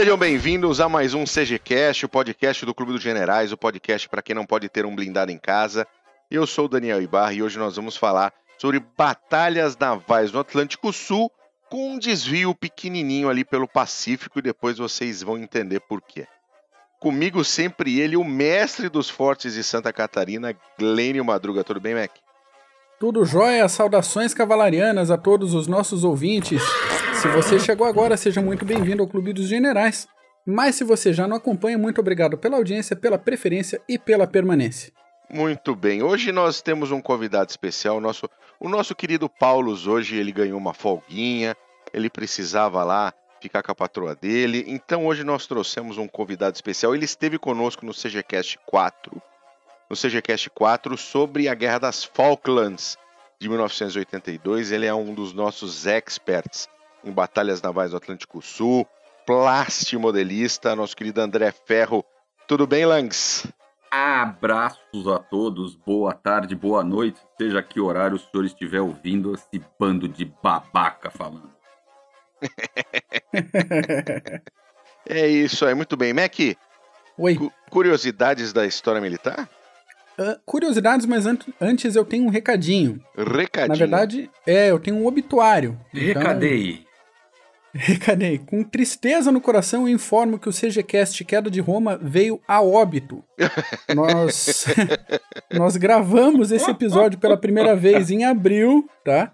Sejam bem-vindos a mais um CGCast, o podcast do Clube dos Generais, o podcast para quem não pode ter um blindado em casa. Eu sou o Daniel Ibarra e hoje nós vamos falar sobre batalhas navais no Atlântico Sul com um desvio pequenininho ali pelo Pacífico e depois vocês vão entender por quê. Comigo sempre ele, o mestre dos fortes de Santa Catarina, Glênio Madruga. Tudo bem, Mac? Tudo jóia, saudações cavalarianas a todos os nossos ouvintes. Se você chegou agora, seja muito bem-vindo ao Clube dos Generais. Mas se você já não acompanha, muito obrigado pela audiência, pela preferência e pela permanência. Muito bem, hoje nós temos um convidado especial, o nosso querido Paulos. Hoje ele ganhou uma folguinha, ele precisava lá ficar com a patroa dele, então hoje nós trouxemos um convidado especial. Ele esteve conosco no CGCast 4, sobre a Guerra das Falklands de 1982, ele é um dos nossos experts em batalhas navais do Atlântico Sul, plastimodelista, nosso querido André Ferro. Tudo bem, Langs? Abraços a todos, boa tarde, boa noite, seja que horário o senhor estiver ouvindo esse bando de babaca falando. É isso aí, muito bem. Mac, Oi. Curiosidades da história militar? Curiosidades, mas antes eu tenho um recadinho. Recadinho? Na verdade, eu tenho um obituário. Recadei. Com tristeza no coração, eu informo que o CGCast Queda de Roma veio a óbito. Nós gravamos esse episódio pela primeira vez em abril, tá?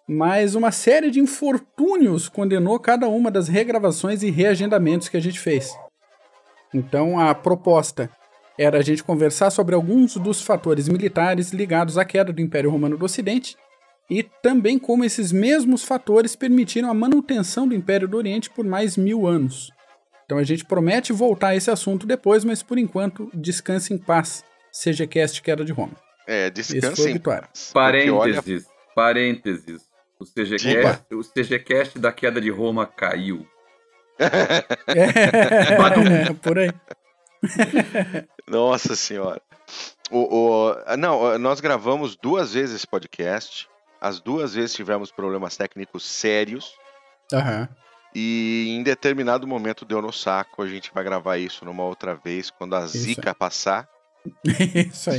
Mas uma série de infortúnios condenou cada uma das regravações e reagendamentos que a gente fez. Então a proposta era a gente conversar sobre alguns dos fatores militares ligados à queda do Império Romano do Ocidente e também como esses mesmos fatores permitiram a manutenção do Império do Oriente por mais 1000 anos. Então a gente promete voltar a esse assunto depois, mas por enquanto, descanse em paz, CGCast Queda de Roma. Descanse em paz. Parênteses. O CGCast da Queda de Roma caiu. Por aí. Nossa senhora. Nós gravamos 2 vezes esse podcast. As 2 vezes tivemos problemas técnicos sérios. Uhum. E em determinado momento deu no saco. A gente vai gravar isso numa outra vez. Quando a zica passar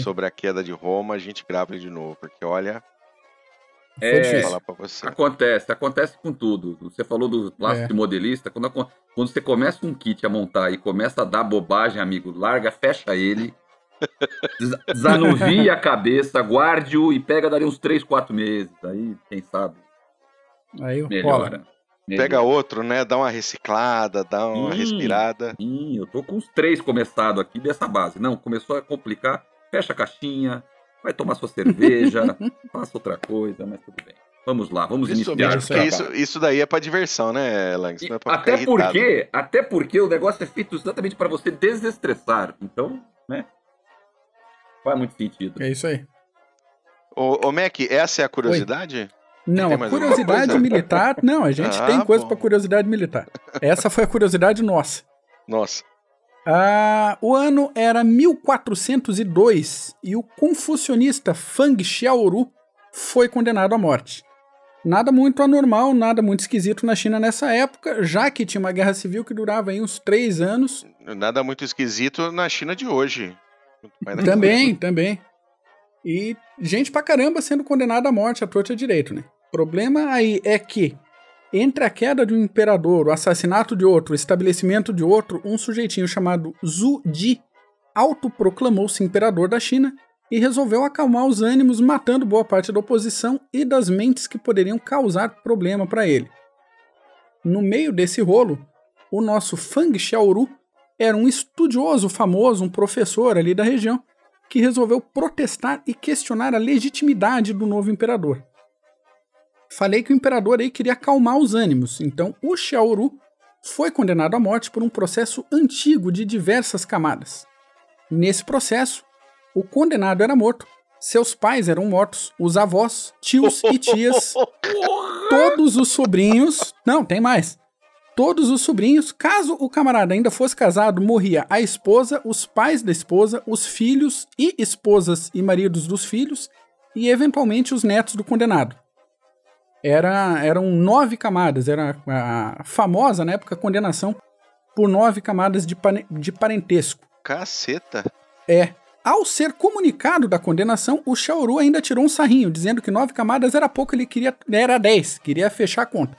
sobre a queda de Roma, a gente grava de novo. Porque olha, vou falar pra você. Acontece com tudo. Você falou do plástico modelista. Quando você começa um kit a montar e começa a dar bobagem, amigo, larga, fecha ele. Desanuvie a cabeça, guarde-o e pega dali uns 3, 4 meses. Aí, quem sabe, aí melhora. Pega outro, né? Dá uma reciclada, dá uma respirada. Eu tô com uns 3 começados aqui dessa base. Não, começou a complicar. Fecha a caixinha, vai tomar sua cerveja, faça outra coisa, mas tudo bem. Vamos lá, vamos iniciar. Isso daí é pra diversão, né, Langs? Não é pra até porque o negócio é feito exatamente para você desestressar. Então, né? Faz muito sentido. É isso aí. Ô Mac, essa é a curiosidade? Oi. Não, a curiosidade militar... Não, a gente tem coisa pra curiosidade militar. Essa foi a curiosidade nossa. Nossa. O ano era 1402 e o confucionista Fang Xiaoru foi condenado à morte. Nada muito anormal, nada muito esquisito na China nessa época, já que tinha uma guerra civil que durava aí uns 3 anos. Nada muito esquisito na China de hoje. Também. E gente pra caramba sendo condenada à morte à torta direito, né? O problema aí é que, entre a queda de um imperador, o assassinato de outro, o estabelecimento de outro, um sujeitinho chamado Zhu Di autoproclamou-se imperador da China e resolveu acalmar os ânimos, matando boa parte da oposição e das mentes que poderiam causar problema para ele. No meio desse rolo, o nosso Fang Xiaoru era um estudioso famoso, um professor ali da região, que resolveu protestar e questionar a legitimidade do novo imperador. Falei que o imperador aí queria acalmar os ânimos, então o Xiaoru foi condenado à morte por um processo antigo de diversas camadas. Nesse processo, o condenado era morto, seus pais eram mortos, os avós, tios e tias, todos os sobrinhos... Não, tem mais. Todos os sobrinhos, caso o camarada ainda fosse casado, morria a esposa, os pais da esposa, os filhos e esposas e maridos dos filhos e, eventualmente, os netos do condenado. Eram 9 camadas, era a famosa, na época, condenação por 9 camadas de parentesco. Caceta. Ao ser comunicado da condenação, o Xiaoru ainda tirou um sarrinho, dizendo que 9 camadas era pouco, era 10, queria fechar a conta.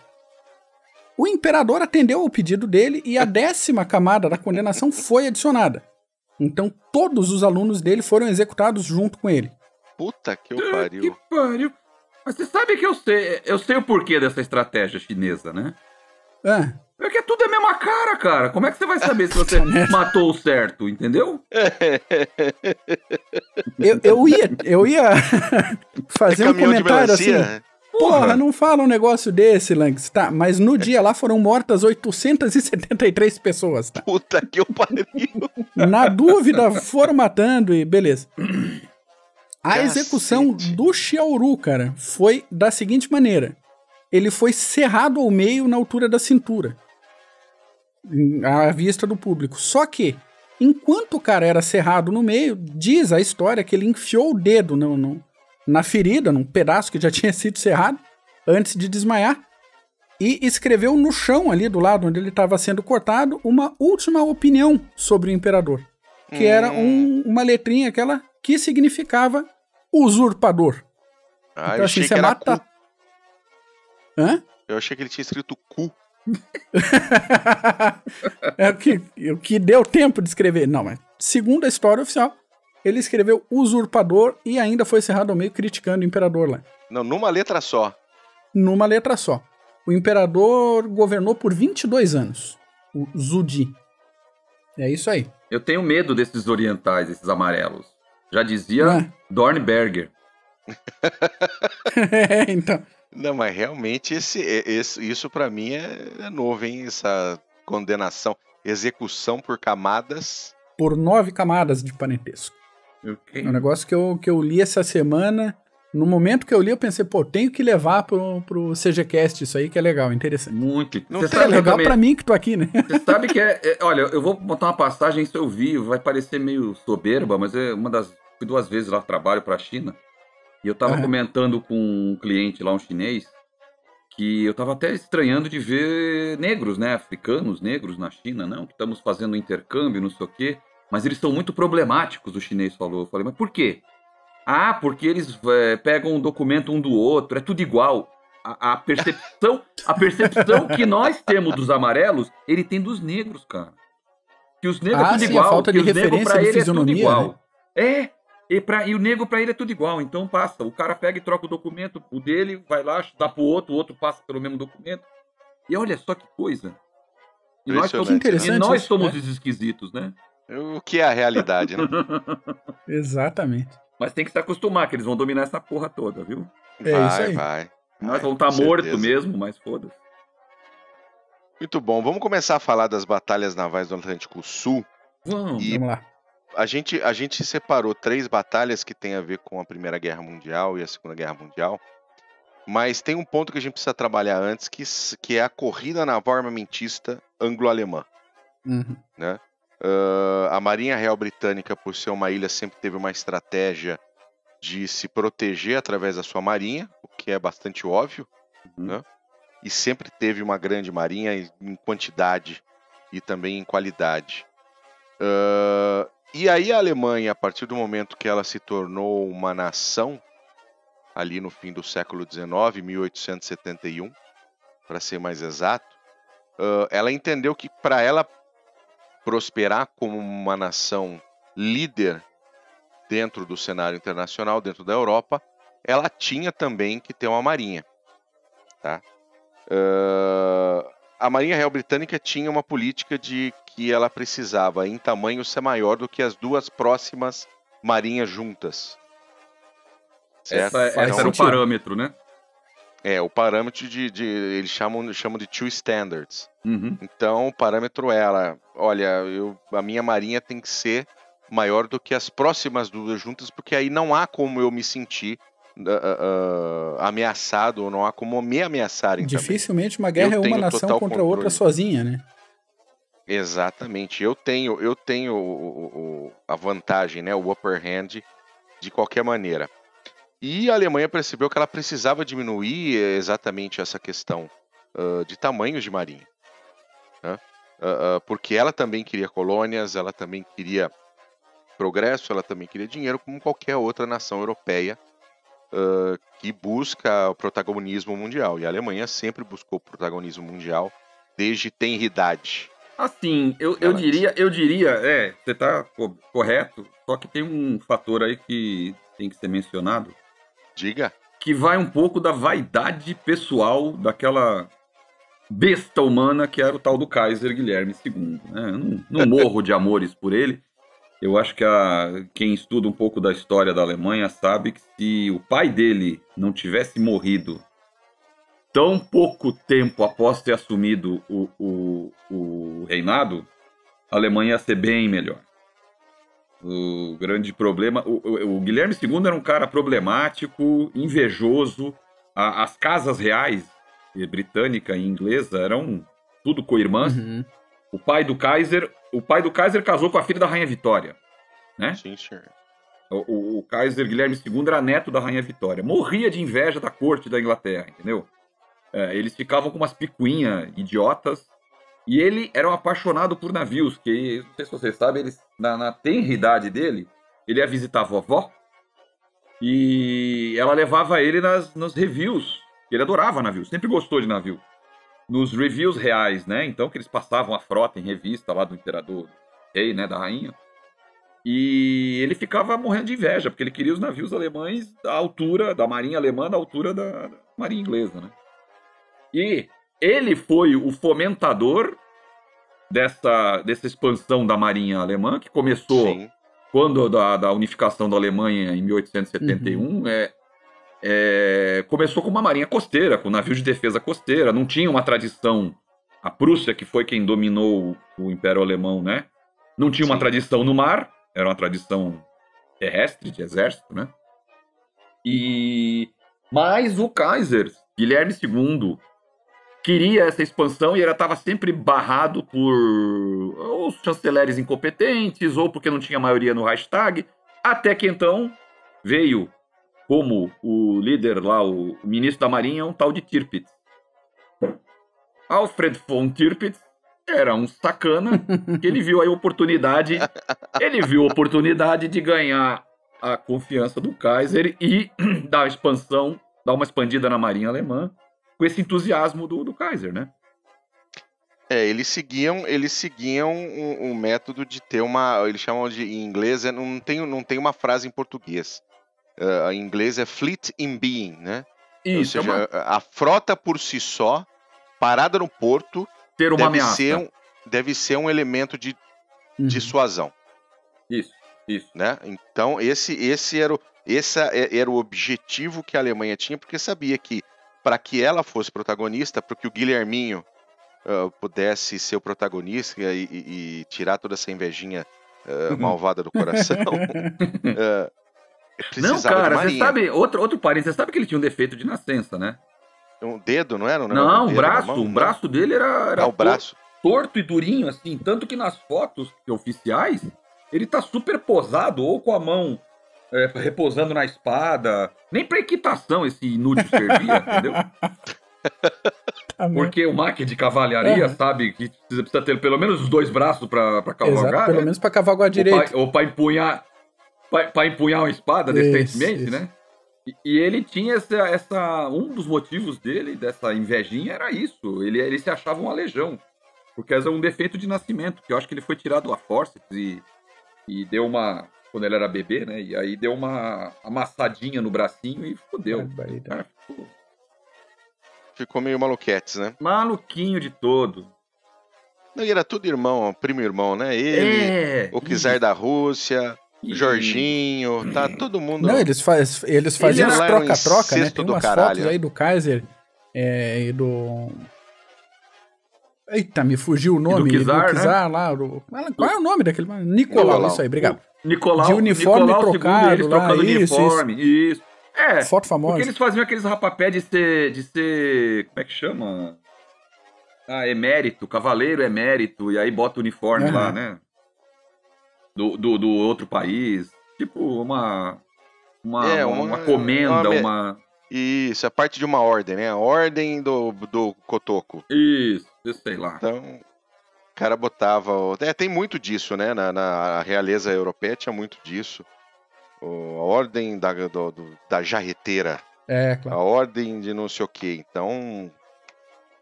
O imperador atendeu ao pedido dele e a 10ª camada da condenação foi adicionada. Então todos os alunos dele foram executados junto com ele. Puta que eu pariu. Que pariu. Mas você sabe que eu sei o porquê dessa estratégia chinesa, né? Porque tudo é a mesma cara. Como é que você vai saber se você matou o certo, entendeu? Eu ia fazer um comentário assim. Porra, não fala um negócio desse, Lanks, tá? Mas no dia lá foram mortas 873 pessoas, tá? Puta que eu pariu. Na dúvida, foram matando e beleza. A execução do Xiaoru, cara, foi da seguinte maneira. Ele foi cerrado ao meio na altura da cintura, à vista do público. Só que, enquanto o cara era cerrado no meio, diz a história que ele enfiou o dedo na ferida, num pedaço que já tinha sido cerrado, antes de desmaiar, e escreveu no chão ali do lado onde ele estava sendo cortado uma última opinião sobre o imperador, que era uma letrinha aquela que significava usurpador. Ah, então, eu achei assim, que era mata... cu. Hã? Eu achei que ele tinha escrito cu. o que deu tempo de escrever. Não, mas segundo a história oficial, ele escreveu usurpador e ainda foi cerrado ao meio criticando o imperador lá. Não, numa letra só. Numa letra só. O imperador governou por 22 anos. O Zudi. É isso aí. Eu tenho medo desses orientais, esses amarelos. Já dizia Dornberger. Então... Não, mas realmente isso pra mim é novo, hein? Essa condenação, execução por camadas. Por 9 camadas de parentesco. Okay. É um negócio que eu li essa semana. No momento que eu li, eu pensei, tenho que levar pro CGCast isso aí, que é legal, interessante. Muito. É legal pra mim que tô aqui, né? Você sabe que olha, eu vou botar uma passagem, isso eu vi, vai parecer meio soberba, mas fui 2 vezes lá, trabalho pra China. E eu tava comentando com um cliente lá, um chinês, que eu tava até estranhando de ver negros, né? Africanos, negros na China, não? Que estamos fazendo intercâmbio, não sei o quê. Mas eles são muito problemáticos, o chinês falou. Eu falei, mas por quê? Ah, porque eles pegam um documento um do outro, é tudo igual. A percepção que nós temos dos amarelos, ele tem dos negros, cara. Que os negros é tudo igual. A falta que de referência de fisionomia, é tudo igual. Né? E o nego pra ele é tudo igual, então passa. O cara pega e troca o documento, o dele vai lá, dá pro outro, o outro passa pelo mesmo documento. E olha só que coisa. E nós somos os esquisitos, né? O que é a realidade, né? Exatamente. Mas tem que se acostumar, que eles vão dominar essa porra toda, viu? Vai. Nós vamos estar mortos mesmo, mas foda-se. Muito bom, vamos começar a falar das batalhas navais do Atlântico Sul. Vamos lá. A gente separou 3 batalhas que tem a ver com a Primeira Guerra Mundial e a Segunda Guerra Mundial, mas tem um ponto que a gente precisa trabalhar antes, que é a corrida naval armamentista anglo-alemã. Né? A Marinha Real Britânica, por ser uma ilha, sempre teve uma estratégia de se proteger através da sua marinha, o que é bastante óbvio, né? E sempre teve uma grande marinha em quantidade e também em qualidade. E aí a Alemanha, a partir do momento que ela se tornou uma nação, ali no fim do século XIX, 1871, para ser mais exato, ela entendeu que para ela prosperar como uma nação líder dentro do cenário internacional, dentro da Europa, ela tinha também que ter uma marinha. Tá? A Marinha Real Britânica tinha uma política de que ela precisava, em tamanho, ser maior do que as 2 próximas marinhas juntas. Certo? Esse era o parâmetro, né? O parâmetro eles chamam de two standards. Então, o parâmetro era, olha, a minha marinha tem que ser maior do que as próximas 2 juntas, porque aí não há como eu me sentir ameaçado, ou não há como me ameaçarem. Dificilmente uma guerra é uma nação contra outra sozinha, né? Exatamente. Eu tenho a vantagem, né, o upper hand, de qualquer maneira. E a Alemanha percebeu que ela precisava diminuir exatamente essa questão de tamanhos de marinha. Né? porque ela também queria colônias, ela também queria progresso, ela também queria dinheiro, como qualquer outra nação europeia que busca o protagonismo mundial. E a Alemanha sempre buscou o protagonismo mundial desde tenridade. Assim, eu diria, você tá correto, só que tem um fator aí que tem que ser mencionado. Diga. Que vai um pouco da vaidade pessoal daquela besta humana que era o tal do Kaiser Guilherme II. Né? Eu não morro de amores por ele. Eu acho que quem estuda um pouco da história da Alemanha sabe que se o pai dele não tivesse morrido tão pouco tempo após ter assumido o reinado, a Alemanha ia ser bem melhor. O grande problema... O Guilherme II era um cara problemático, invejoso. As casas reais, britânica e inglesa, eram tudo co-irmãs. Uhum. O pai do Kaiser casou com a filha da Rainha Vitória, né? Sim, senhor. O Kaiser Guilherme II era neto da Rainha Vitória. Morria de inveja da corte da Inglaterra, entendeu? Eles ficavam com umas picuinhas idiotas. E ele era um apaixonado por navios, que, não sei se vocês sabem, na tenridade dele, ele ia visitar a vovó e ela levava ele nos reviews. Ele adorava navio, sempre gostou de navio. Nos reviews reais, né? Então, que eles passavam a frota em revista lá do imperador, do rei, né? Da rainha. E ele ficava morrendo de inveja, porque ele queria os navios alemães da altura, da marinha alemã, da altura da marinha inglesa, né? E ele foi o fomentador dessa expansão da marinha alemã, que começou Sim. quando da unificação da Alemanha em 1871, começou com uma marinha costeira, com navio de defesa costeira, não tinha uma tradição. A Prússia, que foi quem dominou o Império Alemão, né? Não tinha uma tradição no mar, era uma tradição terrestre, de exército, né? Mas o Kaiser, Guilherme II, queria essa expansão e ele estava sempre barrado por os chanceleres incompetentes ou porque não tinha maioria no Reichstag, até que então veio como o líder lá, o ministro da Marinha, um tal de Tirpitz. Alfred von Tirpitz era um sacana, que ele viu a oportunidade de ganhar a confiança do Kaiser e dar uma expandida na Marinha Alemã com esse entusiasmo do Kaiser, né? Eles seguiam um método de ter eles chamam em inglês, não tem uma frase em português. Em inglês é fleet in being, né? Isso, ou seja, a frota por si só, parada no porto, ter uma ameaça. Deve ser um elemento de dissuasão. Isso. Né? Então, esse era o objetivo que a Alemanha tinha, porque sabia que, para que ela fosse protagonista, para que o Guilherminho pudesse ser o protagonista e tirar toda essa invejinha malvada do coração, não, cara, você sabe, outro parênteses, você sabe que ele tinha um defeito de nascença, né? Um dedo, não era? Não, o braço dele era o braço. Torto e durinho, assim, tanto que nas fotos oficiais, ele tá super posado, ou com a mão repousando na espada. Nem pra equitação esse inútil servia, entendeu? Porque o Mac de cavalaria sabe que precisa ter pelo menos os dois braços pra cavalgar. Exato, pelo menos pra cavalgar direito. Ou pra empunhar uma espada decentemente, né? E ele tinha um dos motivos dele, dessa invejinha, era isso. Ele se achava um aleijão. Porque era um defeito de nascimento, que eu acho que ele foi tirado a forceps e deu uma... Quando ele era bebê, né? E aí deu uma amassadinha no bracinho e fodeu. O cara ficou meio maluquetes, né? Maluquinho de todo. Não, e era tudo irmão, primo irmão, né? Ele, o czar da Rússia, Jorginho, tá todo mundo... Não, eles faziam os troca-troca, né? Tem umas fotos aí do Kaiser e do... Eita, me fugiu o nome. Do Czar, né? Lá. Qual é o nome daquele? Nicolau, isso aí, obrigado. Nicolau, de uniforme Nicolau trocado eles lá, trocando uniforme, isso. Foto famosa. Porque eles faziam aqueles rapapé de ser, como é que chama? Emérito, cavaleiro emérito, e aí bota o uniforme lá, né? Do outro país. Tipo, uma comenda, Isso, é parte de uma ordem, né? A ordem do cotoco. Isso, sei lá. Então, O cara botava... tem muito disso, né? Na realeza europeia tinha muito disso. A ordem da jarreteira. Claro. A ordem de não sei o quê. Então...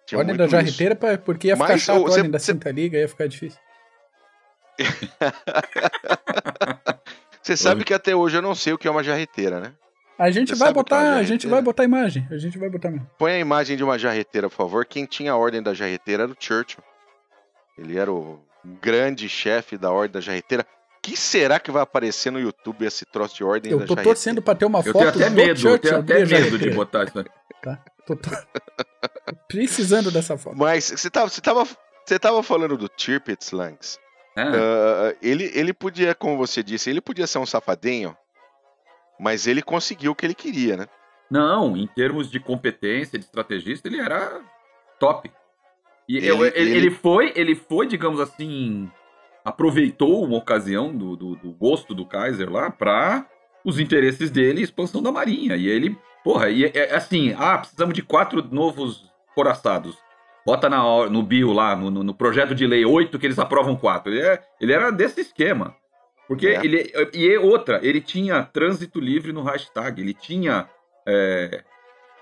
tinha Ordem muito da jarreteira, porque ia ficar chato a ordem da Santa Liga, ia ficar difícil. Você sabe que até hoje eu não sei o que é uma jarreteira, né? A gente vai botar imagem. A gente vai botar mesmo. Põe a imagem de uma jarreteira, por favor. Quem tinha a ordem da jarreteira era o Churchill. Ele era o grande chefe da ordem da jarreteira. O que será que vai aparecer no YouTube esse troço de ordem da jarreteira? Eu tô torcendo pra ter uma foto do Churchill. Eu tenho até medo de botar isso aí. Tá? Tô precisando dessa foto. Mas você tava falando do Tirpitz, Langs. Ele podia, como você disse, ele podia ser um safadinho, mas ele conseguiu o que ele queria, né? Não, em termos de competência, de estrategista, ele era top. E ele foi, digamos assim, aproveitou uma ocasião do gosto do Kaiser lá para os interesses dele e expansão da Marinha. E ele, assim, precisamos de 4 novos coraçados. Bota no bio lá, no projeto de lei 8 que eles aprovam 4. Ele era desse esquema. Porque ele tinha trânsito livre no hashtag, ele tinha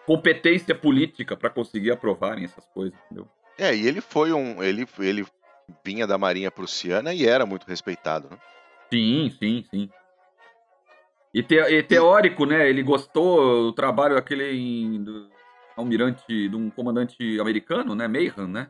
competência política para conseguir aprovarem essas coisas, entendeu? E ele foi ele vinha da Marinha Prussiana e era muito respeitado, né? Sim. E teórico, né? Ele gostou do trabalho daquele almirante, de um comandante americano, né? Mayhan, né?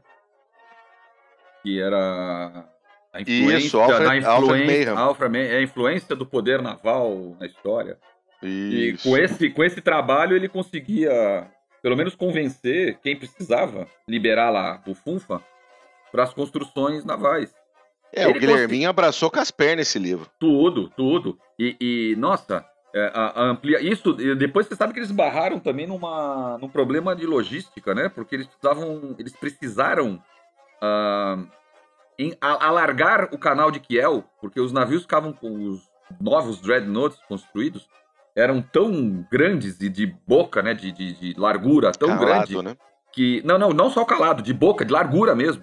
Que era a influência, Alfred Mayhan, a influência do poder naval na história. Isso. E com esse trabalho ele conseguia, pelo menos, convencer quem precisava liberar lá o Funfa para as construções navais. O Guilherminho abraçou com as pernas esse livro. Tudo. E nossa, isso. Depois você sabe que eles barraram também num problema de logística, né? Porque eles precisaram alargar o canal de Kiel, porque os navios ficavam com os novos dreadnoughts construídos, eram tão grandes e de boca, né? De largura tão calado, grande, né? Que não só calado, de boca, de largura mesmo.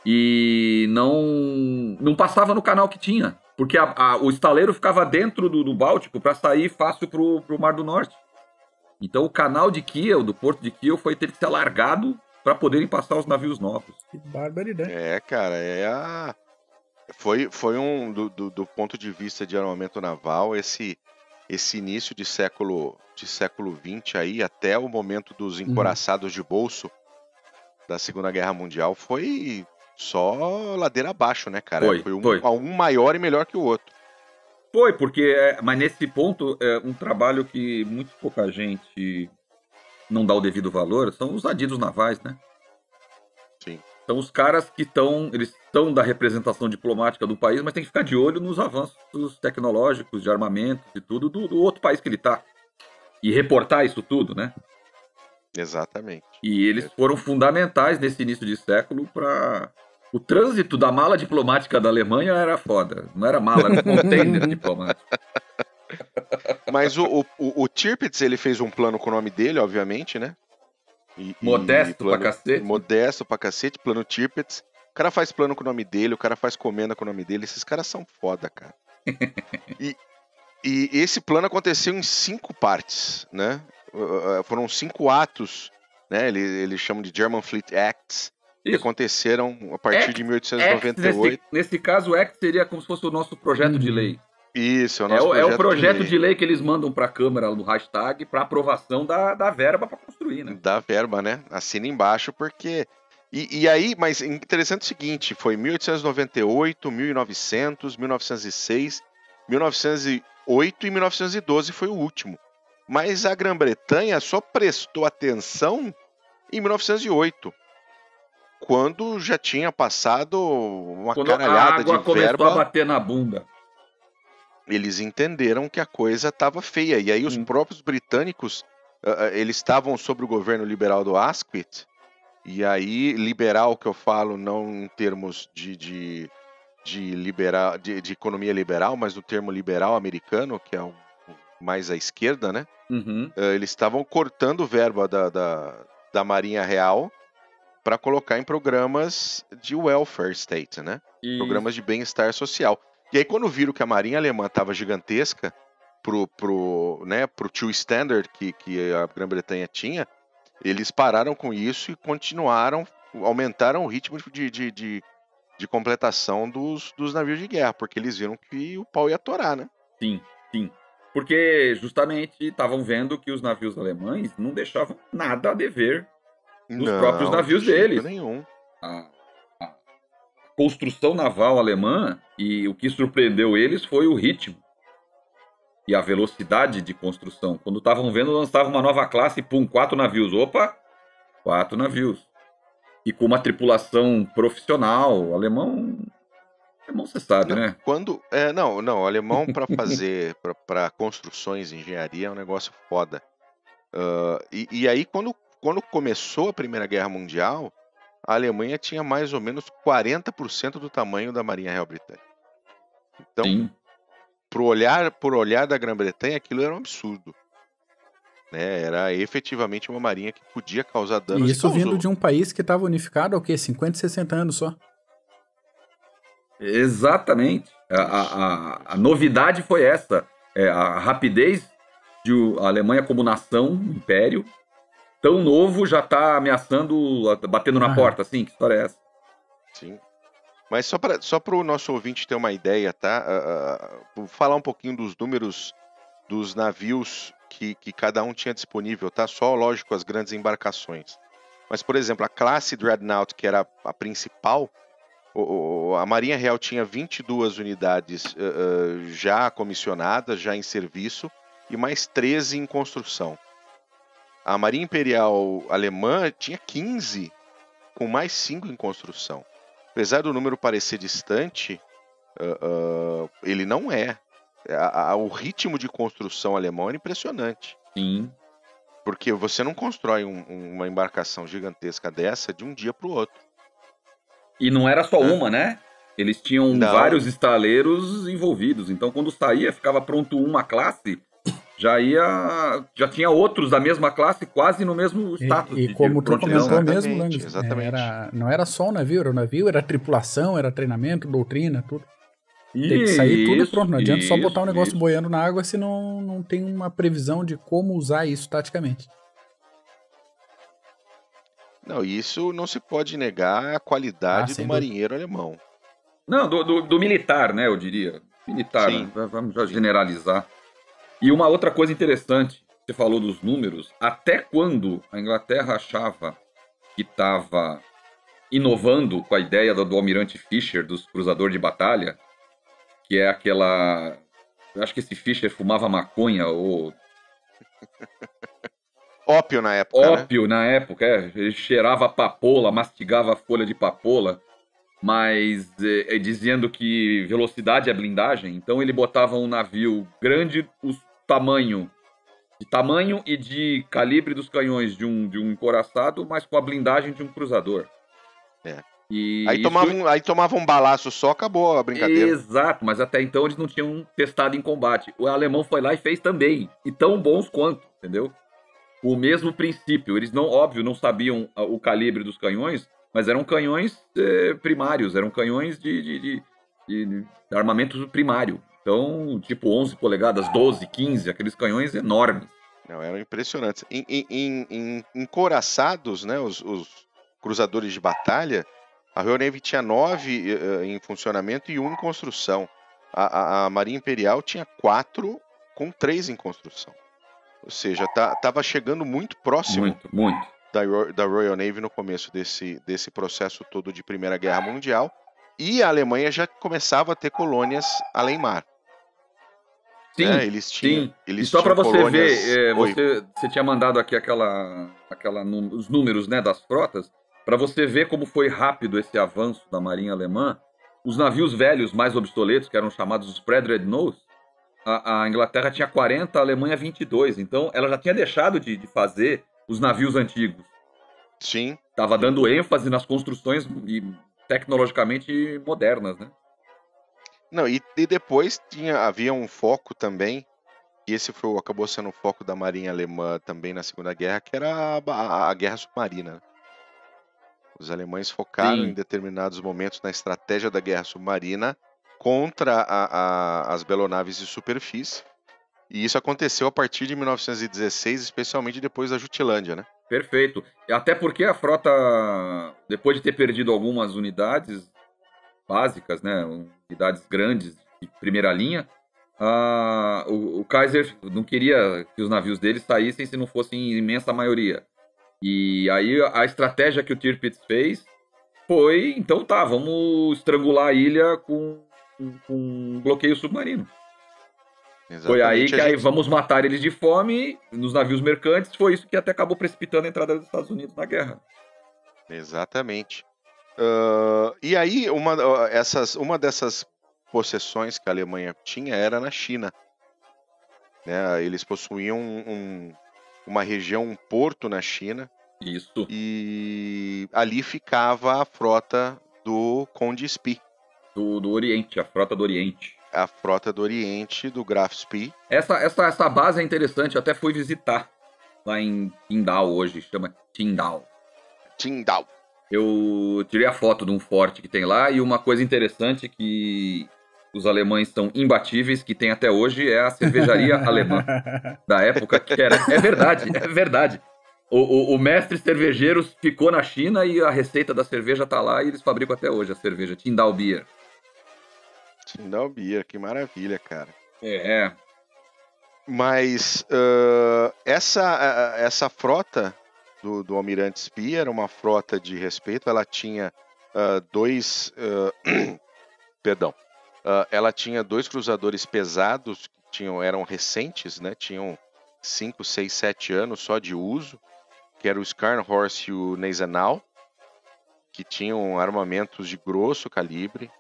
E não passava no canal que tinha, porque o estaleiro ficava dentro do Báltico para sair fácil pro Mar do Norte. Então o canal de Kiel, do porto de Kiel, teve que ser alargado para poderem passar os navios novos. Que barbaridade. Cara, foi do ponto de vista de armamento naval, esse início de século XX aí, até o momento dos encoraçados de bolso da Segunda Guerra Mundial, foi só ladeira abaixo, né, cara? Foi um maior e melhor que o outro. Foi, mas nesse ponto, um trabalho que muito pouca gente não dá o devido valor são os adidos navais, né? Sim. São os caras que eles estão da representação diplomática do país, mas tem que ficar de olho nos avanços tecnológicos, de armamentos e tudo do outro país que ele tá. E reportar isso tudo, né? Exatamente. E eles foram fundamentais nesse início de século para... O trânsito da mala diplomática da Alemanha era foda. Não era mala, era um container diplomático. Mas o Tirpitz, ele fez um plano com o nome dele, obviamente, né? Modesto pra cacete. Modesto pra cacete, plano Tirpitz. O cara faz plano com o nome dele, o cara faz comenda com o nome dele. Esses caras são foda, cara. E esse plano aconteceu em 5 partes, né? Foram 5 atos, né? Eles chamam de German Fleet Acts. Que aconteceram a partir de 1898. Nesse caso, o Act seria como se fosse o nosso projeto de lei. Isso, é o nosso projeto, o projeto de lei que eles mandam para a Câmara no hashtag para aprovação da verba para construir, né? Da verba, né? Assina embaixo, porque... E aí, mas interessante o seguinte, foi 1898, 1900, 1906, 1908 e 1912 foi o último. Mas a Grã-Bretanha só prestou atenção em 1908. Quando já tinha passado uma caralhada de verba... Quando a água começou a bater na bunda. Eles entenderam que a coisa estava feia. E aí os próprios britânicos, eles estavam sob o governo liberal do Asquith. E aí, liberal que eu falo não em termos de economia liberal, mas no termo liberal americano, que é mais à esquerda, né? Eles estavam cortando verba da Marinha Real para colocar em programas de welfare state, né? Programas de bem-estar social. E aí, quando viram que a Marinha Alemã estava gigantesca pro two standard que a Grã-Bretanha tinha, eles pararam com isso e continuaram, aumentaram o ritmo de completação dos navios de guerra, porque eles viram que o pau ia torar, né? Sim, sim. Porque justamente estavam vendo que os navios alemães não deixavam nada a dever dos próprios navios de jeito deles. Nenhum. A construção naval alemã, e o que surpreendeu eles foi o ritmo e a velocidade de construção. Quando estavam vendo, lançavam uma nova classe, pum, 4 navios. Opa, 4 navios. E com uma tripulação profissional. Alemão, você sabe, Não, né? O alemão para fazer, para construções e engenharia é um negócio foda. E aí, quando começou a Primeira Guerra Mundial, a Alemanha tinha mais ou menos 40% do tamanho da Marinha Real Britânica. Então, Sim. por olhar da Grã-Bretanha, aquilo era um absurdo. Né? Era efetivamente uma marinha que podia causar danos. E isso vindo de um país que estava unificado há o quê? 50, 60 anos só. Exatamente. A novidade foi essa. A rapidez de a Alemanha como nação, império, tão novo, já está ameaçando, batendo na porta, assim? Que história é essa? Sim. Mas só para o nosso ouvinte ter uma ideia, tá? Vou falar um pouquinho dos números dos navios que cada um tinha disponível, tá? Só, lógico, as grandes embarcações. Mas, por exemplo, a classe Dreadnought, que era a principal, a Marinha Real tinha 22 unidades já comissionadas, já em serviço, e mais 13 em construção. A Marinha Imperial Alemã tinha 15, com mais 5 em construção. Apesar do número parecer distante, ele não é. O ritmo de construção alemão era impressionante. Sim. Porque você não constrói uma embarcação gigantesca dessa de um dia para o outro. E não era só uma, né? Eles tinham vários estaleiros envolvidos. Então, quando saía, ficava pronto uma classe, já tinha outros da mesma classe quase no mesmo status. E como tu comentou mesmo, Langs, exatamente. Não era só o navio, era tripulação, era treinamento, doutrina, tudo. Tem que sair tudo pronto, não adianta só botar um negócio boiando na água se não tem uma previsão de como usar isso taticamente. Não, isso não se pode negar a qualidade do marinheiro alemão. Não, do militar, né, eu diria. Militar, né? Vamos já generalizar. E uma outra coisa interessante, você falou dos números, até quando a Inglaterra achava que estava inovando com a ideia do almirante Fisher, dos cruzadores de batalha, que é aquela... Eu acho que esse Fisher fumava maconha ou... Ópio na época, Ópio, né? Na época, ele cheirava papoula, mastigava a folha de papoula, mas dizendo que velocidade é blindagem, então ele botava um navio grande, o tamanho e de calibre dos canhões de um encoraçado, mas com a blindagem de um cruzador. Aí tomava um balaço só, acabou a brincadeira. Exato, mas até então eles não tinham testado em combate. O alemão foi lá e fez também, e tão bons quanto, entendeu? O mesmo princípio. Eles não sabiam o calibre dos canhões, mas eram canhões primários, eram canhões de armamento primário. Então, tipo 11 polegadas, 12, 15, aqueles canhões enormes. Não, eram impressionantes. Em encouraçados, né, os cruzadores de batalha, a Royal Navy tinha 9 em funcionamento e 1 em construção. A Marinha Imperial tinha 4 com 3 em construção. Ou seja, estava chegando muito próximo muito. Da Royal Navy no começo desse processo todo de Primeira Guerra Mundial. E a Alemanha já começava a ter colônias além-mar. Sim, né? Eles tinham só para você colônias... ver, você tinha mandado aqui os números, né, das frotas, para você ver como foi rápido esse avanço da Marinha Alemã. Os navios velhos, mais obsoletos, que eram chamados os pré-dreadnoughts, a Inglaterra tinha 40, a Alemanha 22. Então, ela já tinha deixado de fazer os navios antigos. Sim. Estava dando ênfase nas construções tecnologicamente modernas, né? Não, e depois havia um foco também, e esse acabou sendo o foco da Marinha Alemã também na Segunda Guerra, que era a guerra submarina. Os alemães focaram em determinados momentos na estratégia da guerra submarina contra as belonaves de superfície. E isso aconteceu a partir de 1916, especialmente depois da Jutlândia, né? Perfeito. Até porque a frota, depois de ter perdido algumas unidades básicas, né, unidades grandes de primeira linha, o Kaiser não queria que os navios dele saíssem se não fossem em imensa maioria. E aí a estratégia que o Tirpitz fez foi, então tá, vamos estrangular a ilha com um bloqueio submarino. Exatamente. Foi aí que aí vamos matar eles de fome nos navios mercantes. Foi isso que até acabou precipitando a entrada dos Estados Unidos na guerra. Exatamente. E aí, uma dessas possessões que a Alemanha tinha era na China. Né? Eles possuíam uma região, um porto na China. Isso. E ali ficava a frota do Conde Spee. Do Oriente, a frota do Oriente. A frota do Oriente, do Graf Spee. Essa base é interessante, eu até fui visitar lá em Qingdao hoje, chama Qingdao. Eu tirei a foto de um forte que tem lá, e uma coisa interessante que os alemães são imbatíveis, que tem até hoje, é a cervejaria alemã. Da época que era. É verdade. O mestre cervejeiro ficou na China e a receita da cerveja tá lá e eles fabricam até hoje a cerveja, Qingdao Beer. Qingdao Beer, que maravilha, cara. É. Mas essa frota do Almirante Spee era uma frota de respeito. Ela tinha ela tinha 2 cruzadores pesados que eram recentes, né? Tinham 5, 6, 7 anos só de uso, que era o Scharnhorst e o Gneisenau, que tinham armamentos de grosso calibre,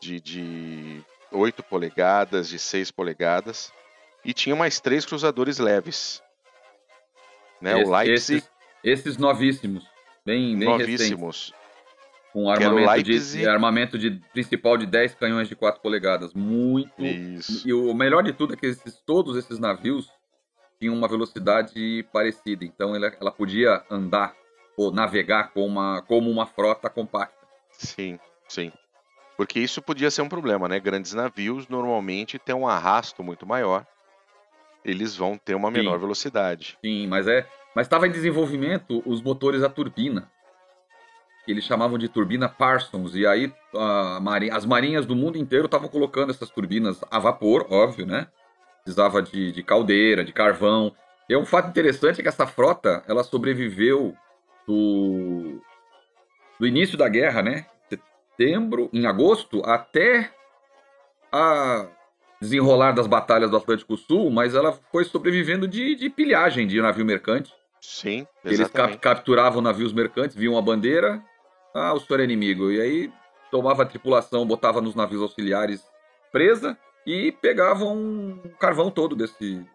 de 8 polegadas, de 6 polegadas, e tinha mais 3 cruzadores leves. Né? O Leipzig... Esses novíssimos, bem novíssimos. Recentes, com armamento principal de 10 canhões de 4 polegadas. Muito. Isso. E o melhor de tudo é que todos esses navios tinham uma velocidade parecida. Então ela podia andar ou navegar como uma frota compacta. Sim. Porque isso podia ser um problema, né? Grandes navios normalmente têm um arrasto muito maior. Eles vão ter uma menor velocidade. Sim, mas estava em desenvolvimento os motores a turbina, que eles chamavam de turbina Parsons, e aí as marinhas do mundo inteiro estavam colocando essas turbinas a vapor, óbvio, né? Precisava de caldeira, de carvão. E um fato interessante é que essa frota, ela sobreviveu do início da guerra, né? Em agosto, até a desenrolar das batalhas do Atlântico Sul, mas ela foi sobrevivendo de pilhagem de navio mercante. Sim, exatamente. Eles capturavam navios mercantes, viam a bandeira, o senhor é inimigo. E aí tomava a tripulação, botava nos navios auxiliares presa e pegavam um carvão todo desses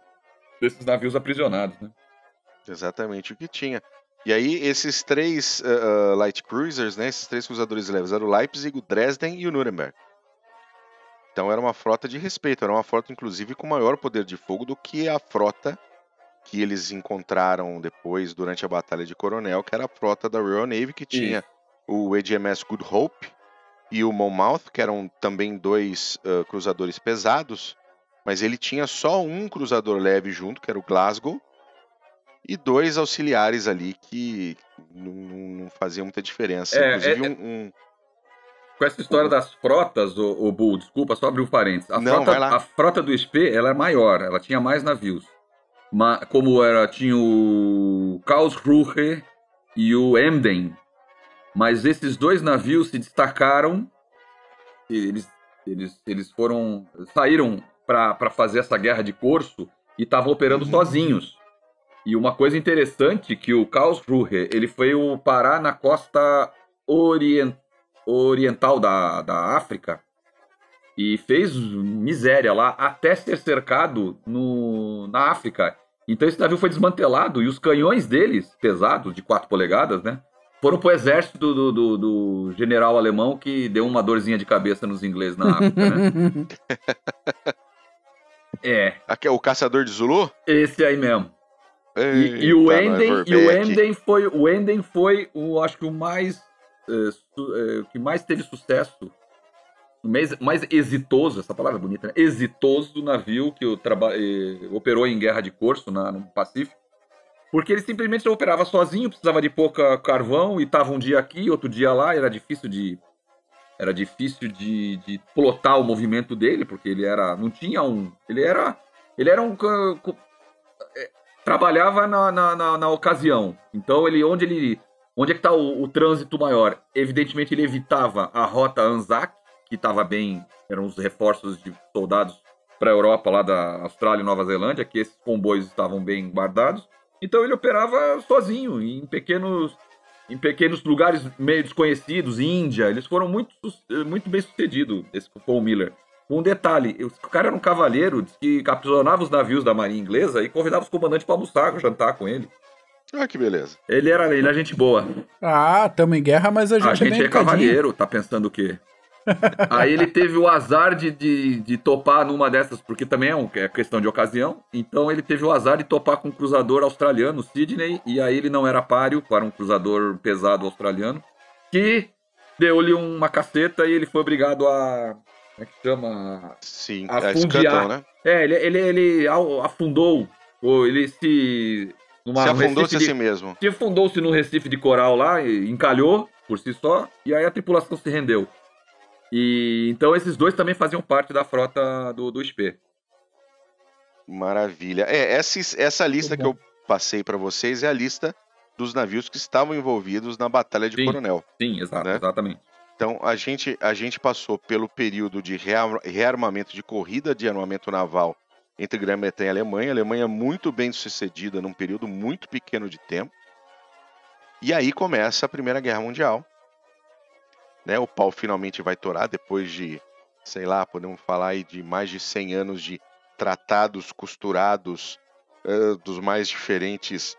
navios aprisionados, né? Exatamente o que tinha. E aí esses 3 light cruisers, né, esses 3 cruzadores leves, eram o Leipzig, o Dresden e o Nuremberg. Então era uma frota de respeito, era uma frota inclusive com maior poder de fogo do que a frota que eles encontraram depois durante a Batalha de Coronel, que era a frota da Royal Navy, que tinha o HMS Good Hope e o Monmouth, que eram também 2 cruzadores pesados, mas ele tinha só um cruzador leve junto, que era o Glasgow, e 2 auxiliares ali que não faziam muita diferença. Inclusive Com essa história das frotas, o Bull, desculpa, só abrir um parênteses. A frota do Spee, ela é maior, ela tinha mais navios. Como tinha o Karlsruhe e o Emden. Mas esses 2 navios se destacaram, eles saíram para fazer essa guerra de corso e estavam operando sozinhos. E uma coisa interessante que o Karlsruhe, ele foi parar na costa oriental da África e fez miséria lá até ser cercado na África. Então esse navio foi desmantelado e os canhões deles, pesados, de 4 polegadas, né, foram pro exército do general alemão que deu uma dorzinha de cabeça nos ingleses na África, né? Aqui é o caçador de Zulu? Esse aí mesmo. E o Enden foi acho que o mais que mais teve sucesso, mais exitoso, essa palavra é bonita, né? Exitoso do navio que operou em guerra de corso no Pacífico, porque ele simplesmente operava sozinho, precisava de pouca carvão e estava um dia aqui, outro dia lá, era difícil de plotar o movimento dele, porque ele trabalhava na ocasião. Então onde é que está o trânsito maior? Evidentemente ele evitava a rota Anzac, que estava bem, eram os reforços de soldados para a Europa, lá da Austrália e Nova Zelândia, que esses comboios estavam bem guardados. Então ele operava sozinho, em pequenos lugares meio desconhecidos, Índia. Eles foram muito bem sucedidos, esse Paul Miller. Um detalhe, o cara era um cavalheiro que aprisionava os navios da marinha inglesa e convidava os comandantes para almoçar, jantar com ele. Ah, que beleza. Ele era gente boa. Ah, tamo em guerra, mas a gente é cavalheiro, tá pensando o quê? Aí ele teve o azar de topar numa dessas, porque também é questão de ocasião. Então ele teve o azar de topar com um cruzador australiano, Sydney, e aí ele não era páreo para um cruzador pesado australiano, que deu-lhe uma caceta e ele foi obrigado a... Como é que chama? Sim, afundiar. Né? Ele afundou, ou ele se afundou-se a si mesmo. Se afundou-se num recife de coral lá, e encalhou por si só, e aí a tripulação se rendeu. E então esses dois também faziam parte da frota do SP. Maravilha. Essa lista que eu passei para vocês é a lista dos navios que estavam envolvidos na Batalha de Coronel. Sim, exatamente. Então a gente passou pelo período de rearmamento de corrida de armamento naval entre Grã-Bretanha e Alemanha. A Alemanha muito bem sucedida num período muito pequeno de tempo. E aí começa a Primeira Guerra Mundial. Né, o pau finalmente vai torar depois de, sei lá, podemos falar aí de mais de 100 anos de tratados costurados dos mais diferentes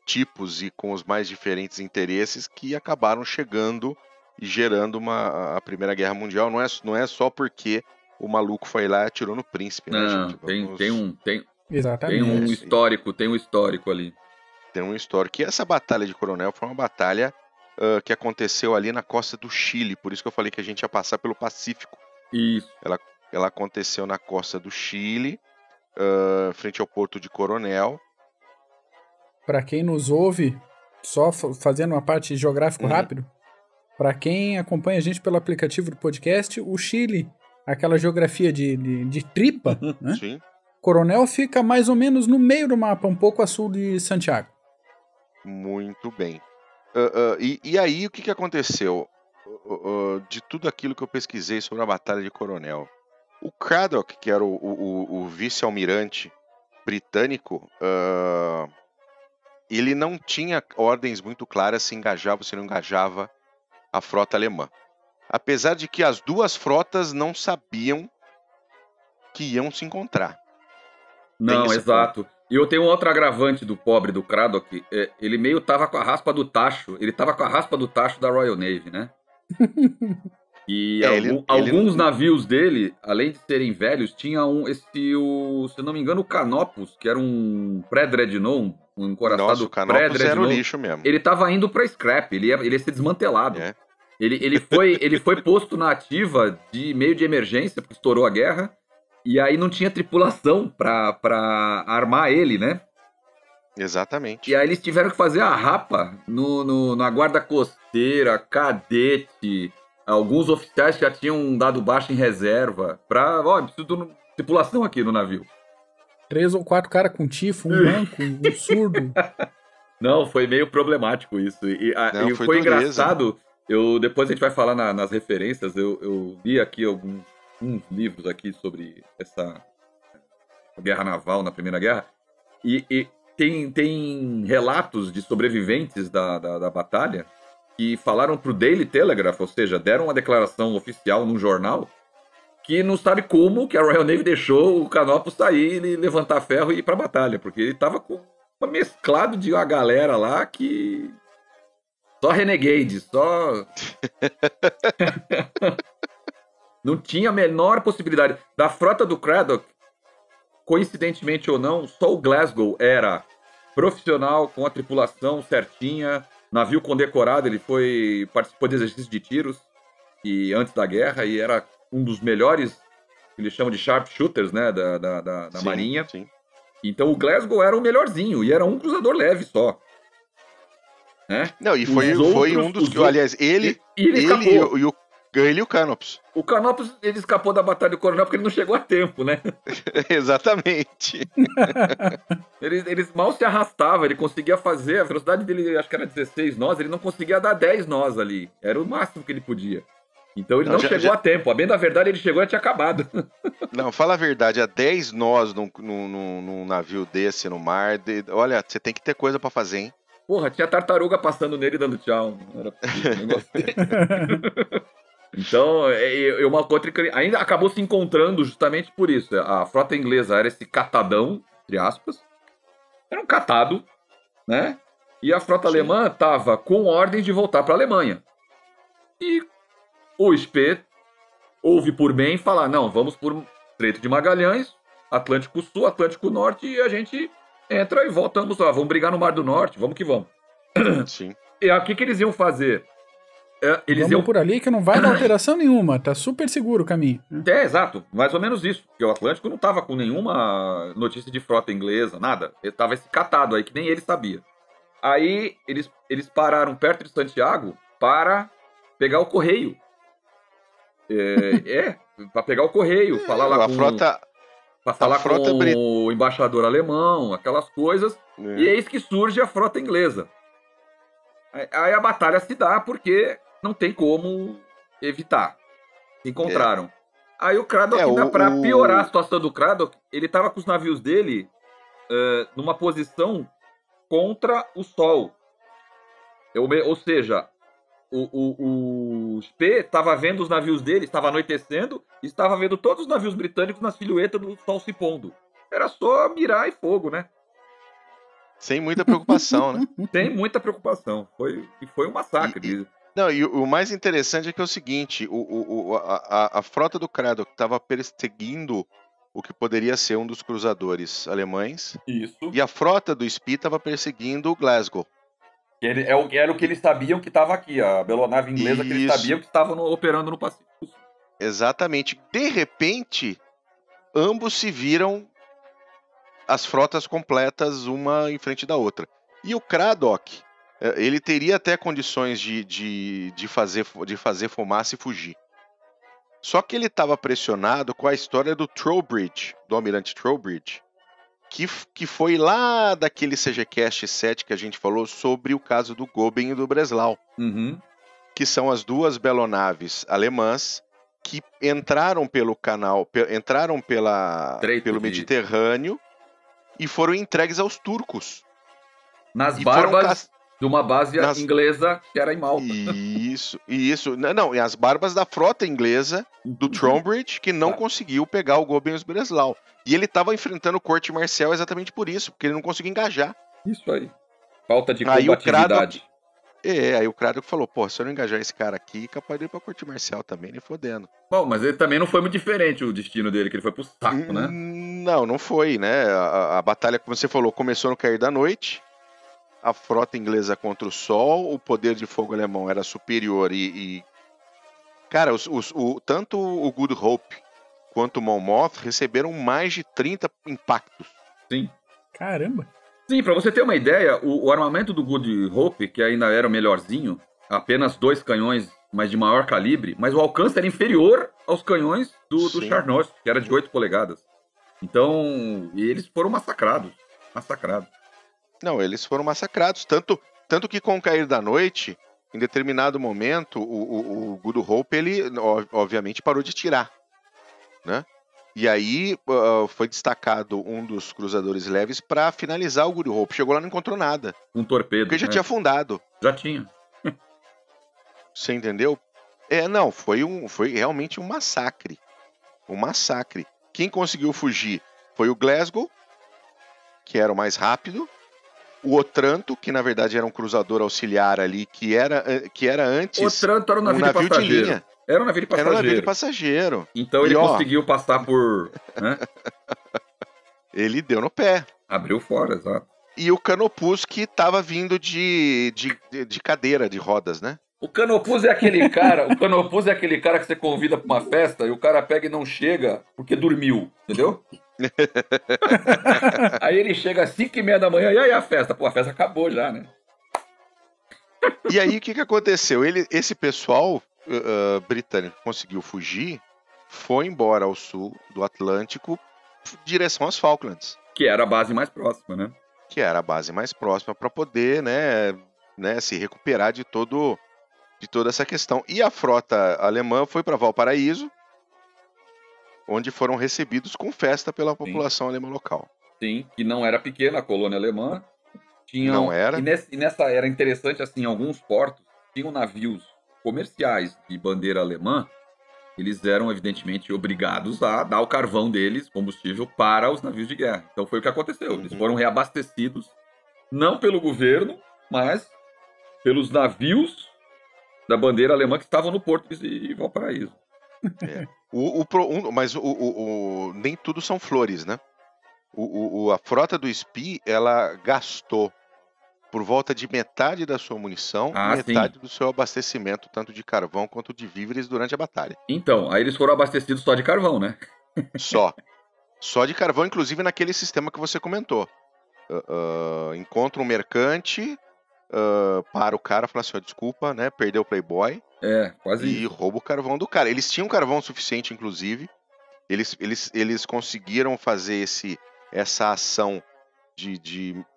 tipos e com os mais diferentes interesses que acabaram chegando e gerando a Primeira Guerra Mundial. Não é só porque o maluco foi lá e atirou no príncipe, né, gente? Tem um histórico ali. Tem um histórico. E essa Batalha de Coronel foi uma batalha que aconteceu ali na costa do Chile, por isso que eu falei que a gente ia passar pelo Pacífico. Isso. Ela aconteceu na costa do Chile, frente ao Porto de Coronel. Para quem nos ouve, só fazendo uma parte geográfico rápido, para quem acompanha a gente pelo aplicativo do podcast, o Chile, aquela geografia de tripa, né? Sim. Coronel fica mais ou menos no meio do mapa, um pouco a sul de Santiago. Muito bem. E aí, o que aconteceu? De tudo aquilo que eu pesquisei sobre a Batalha de Coronel, o Cradock, que era o vice-almirante britânico, ele não tinha ordens muito claras se engajava ou se não engajava a frota alemã. Apesar de que as duas frotas não sabiam que iam se encontrar. Não, exato. E eu tenho um outro agravante do pobre do Cradock. Ele meio tava com a raspa do tacho. Ele tava com a raspa do tacho da Royal Navy, né? E alguns navios dele, além de serem velhos, tinham se eu não me engano, o Canopus, que era um pré-dreadnought, um encoraçado pré-dreadnought. Era o lixo mesmo. Ele tava indo pra scrap, ele ia ser desmantelado. É. Ele foi posto na ativa de meio de emergência, porque estourou a guerra. E aí não tinha tripulação pra armar ele, né? Exatamente. E aí eles tiveram que fazer a rapa na guarda costeira, cadete, alguns oficiais já tinham dado baixa em reserva preciso de tripulação aqui no navio. 3 ou 4 caras com tifo, um manco, um surdo. Não, foi meio problemático isso. E foi engraçado. Depois a gente vai falar nas referências. Eu li aqui alguns livros aqui sobre essa guerra naval na Primeira Guerra, e tem relatos de sobreviventes da batalha que falaram pro Daily Telegraph, ou seja, deram uma declaração oficial num jornal, que não sabe como que a Royal Navy deixou o Canopus sair, levantar ferro e ir pra batalha, porque ele tava com uma mesclado de uma galera lá que... Só renegade, só... Não tinha a menor possibilidade. Da frota do Cradock, coincidentemente ou não, só o Glasgow era profissional, com a tripulação certinha, navio condecorado, ele participou de exercícios de tiros e antes da guerra, e era um dos melhores, que eles chamam de sharpshooters, né, da Sim, Marinha. sim. Então o Glasgow era o melhorzinho, e era um cruzador leve só. Né? Não, e foi um dos que, aliás, ele e o Canopus. O Canopus, ele escapou da Batalha do Coronel porque ele não chegou a tempo, né? Exatamente. Eles mal se arrastavam, ele conseguia fazer, a velocidade dele, acho que era 16 nós, ele não conseguia dar 10 nós ali. Era o máximo que ele podia. Então ele não chegou a tempo. A bem da verdade, ele chegou e tinha acabado. Não, fala a verdade, a 10 nós num navio desse no mar, olha, você tem que ter coisa pra fazer, hein? Porra, tinha tartaruga passando nele e dando tchau. Não era possível, não gostei. Então, uma contra ainda acabou se encontrando justamente por isso. A frota inglesa era esse catadão, entre aspas. Era um catado, né? E a frota alemã estava com ordem de voltar para a Alemanha. E o Spee houve por bem falar, não, vamos por Estreito de Magalhães, Atlântico Sul, Atlântico Norte, e a gente entra e voltamos lá. Vamos brigar no Mar do Norte, vamos que vamos. Sim. E o que eles iam fazer? Vamos por ali que não vai dar alteração nenhuma, tá super seguro o caminho. Exato, mais ou menos isso, porque o Atlântico não tava com nenhuma notícia de frota inglesa, nada, ele tava esse catado aí, que nem ele sabia. Aí eles pararam perto de Santiago para pegar o correio. Para pegar o correio, falar lá com o embaixador alemão, aquelas coisas, e eis que surge a frota inglesa. Aí a batalha se dá porque não tem como evitar. Se encontraram. Aí o Craddock, pra piorar a situação do Craddock, ele tava com os navios dele numa posição contra o sol. Ou seja, o Spee estava vendo os navios dele, estava anoitecendo, e estava vendo todos os navios britânicos na silhueta do sol se pondo. Era só mirar e fogo, né? Sem muita preocupação, né? Sem muita preocupação. Foi um massacre. E o mais interessante é que é o seguinte, a frota do Craddock estava perseguindo o que poderia ser um dos cruzadores alemães. Isso. E a frota do Spee estava perseguindo o Glasgow. Era o que eles sabiam que estava aqui, a belonave inglesa que eles sabiam que estava operando no Pacífico. Exatamente. De repente, ambos se viram as frotas completas, uma em frente da outra. E o Craddock, ele teria até condições de fazer fumaça e fugir. Só que ele estava pressionado com a história do Trowbridge, do almirante Trowbridge, que foi lá daquele CGCast 7 que a gente falou sobre o caso do Goben e do Breslau. Uhum. Que são as duas belonaves alemãs que entraram pelo canal, pelo Mediterrâneo e foram entregues aos turcos. Nas barbas de uma base inglesa que era em Malta. Isso. Não, e as barbas da frota inglesa do Trowbridge, que não conseguiu pegar o Goben e o Breslau. E ele estava enfrentando corte marcial exatamente por isso, porque ele não conseguiu engajar. Isso aí. Falta de combatividade. Aí o Craddock falou, se eu não engajar esse cara aqui, capaz de ir pra corte marcial também, nem fodendo. Bom, mas ele também não foi muito diferente o destino dele, que ele foi pro saco, né? Não foi, né? A batalha, como você falou, começou no cair da noite, a frota inglesa contra o sol, o poder de fogo alemão era superior cara, tanto o Good Hope quanto o Monmouth receberam mais de 30 impactos. Sim. Caramba! Sim, pra você ter uma ideia, o armamento do Good Hope, que ainda era o melhorzinho, apenas 2 canhões, mas de maior calibre, mas o alcance era inferior aos canhões do Charnoz, que era de 8 polegadas. Então, eles foram massacrados. Não, eles foram massacrados, tanto que com o cair da noite, em determinado momento, o Good Hope, ele obviamente parou de tirar, né? E aí foi destacado um dos cruzadores leves para finalizar o Good Hope. Chegou lá e não encontrou nada. Um torpedo. Porque já tinha afundado. Já tinha. Você entendeu? Não, foi realmente um massacre. Um massacre. Quem conseguiu fugir foi o Glasgow, que era o mais rápido. O Otranto, que na verdade era um cruzador auxiliar ali, que era antes o Otranto era um navio de linha. Era um navio de passageiro. Então ele conseguiu passar por... Né? Ele deu no pé. Abriu fora, exato. E o Canopus que tava vindo de cadeira, de rodas, né? O Canopus é aquele cara que você convida pra uma festa e o cara pega e não chega porque dormiu, entendeu? Aí ele chega às 5h30 da manhã e aí a festa? Pô, a festa acabou já, né? E aí, o que aconteceu? Esse pessoal britânico conseguiu fugir, foi embora ao sul do Atlântico, direção às Falklands. Que era a base mais próxima, né? Que era a base mais próxima para poder, né, se recuperar de toda essa questão. E a frota alemã foi para Valparaíso, onde foram recebidos com festa pela população alemã local. Sim, que não era pequena a colônia alemã. Não era. E nessa era interessante, assim, alguns portos tinham navios comerciais de bandeira alemã. Eles eram, evidentemente, obrigados a dar o carvão deles, combustível, para os navios de guerra. Então foi o que aconteceu. Eles foram reabastecidos, não pelo governo, mas pelos navios da bandeira alemã que estavam no porto de Valparaíso. É. Mas nem tudo são flores, né? A frota do SPI, ela gastou por volta de metade da sua munição e metade do seu abastecimento, tanto de carvão quanto de víveres, durante a batalha. Então, aí eles foram abastecidos só de carvão, né? Só de carvão, inclusive naquele sistema que você comentou. Encontra um mercante, para o cara, fala assim, desculpa, né, perdeu o Playboy. Quase e isso. Rouba o carvão do cara. Eles tinham carvão suficiente, inclusive. Eles conseguiram fazer essa ação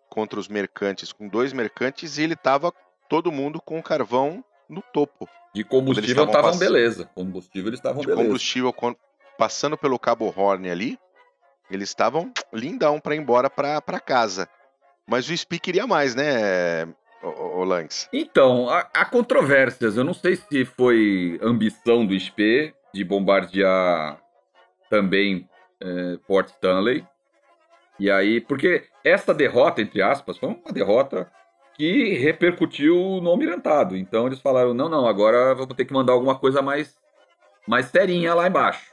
contra os mercantes, com 2 mercantes, e ele tava todo mundo com carvão no topo. De combustível estavam beleza. Combustível, passando pelo Cabo Horn ali, eles estavam lindão pra ir embora pra casa. Mas o SPI queria mais, né, o Langs? Então, há controvérsias. Eu não sei se foi ambição do SPI de bombardear também Port Stanley. E aí, porque essa derrota, entre aspas, foi uma derrota que repercutiu no almirantado. Então eles falaram, não, agora vamos ter que mandar alguma coisa mais serinha lá embaixo.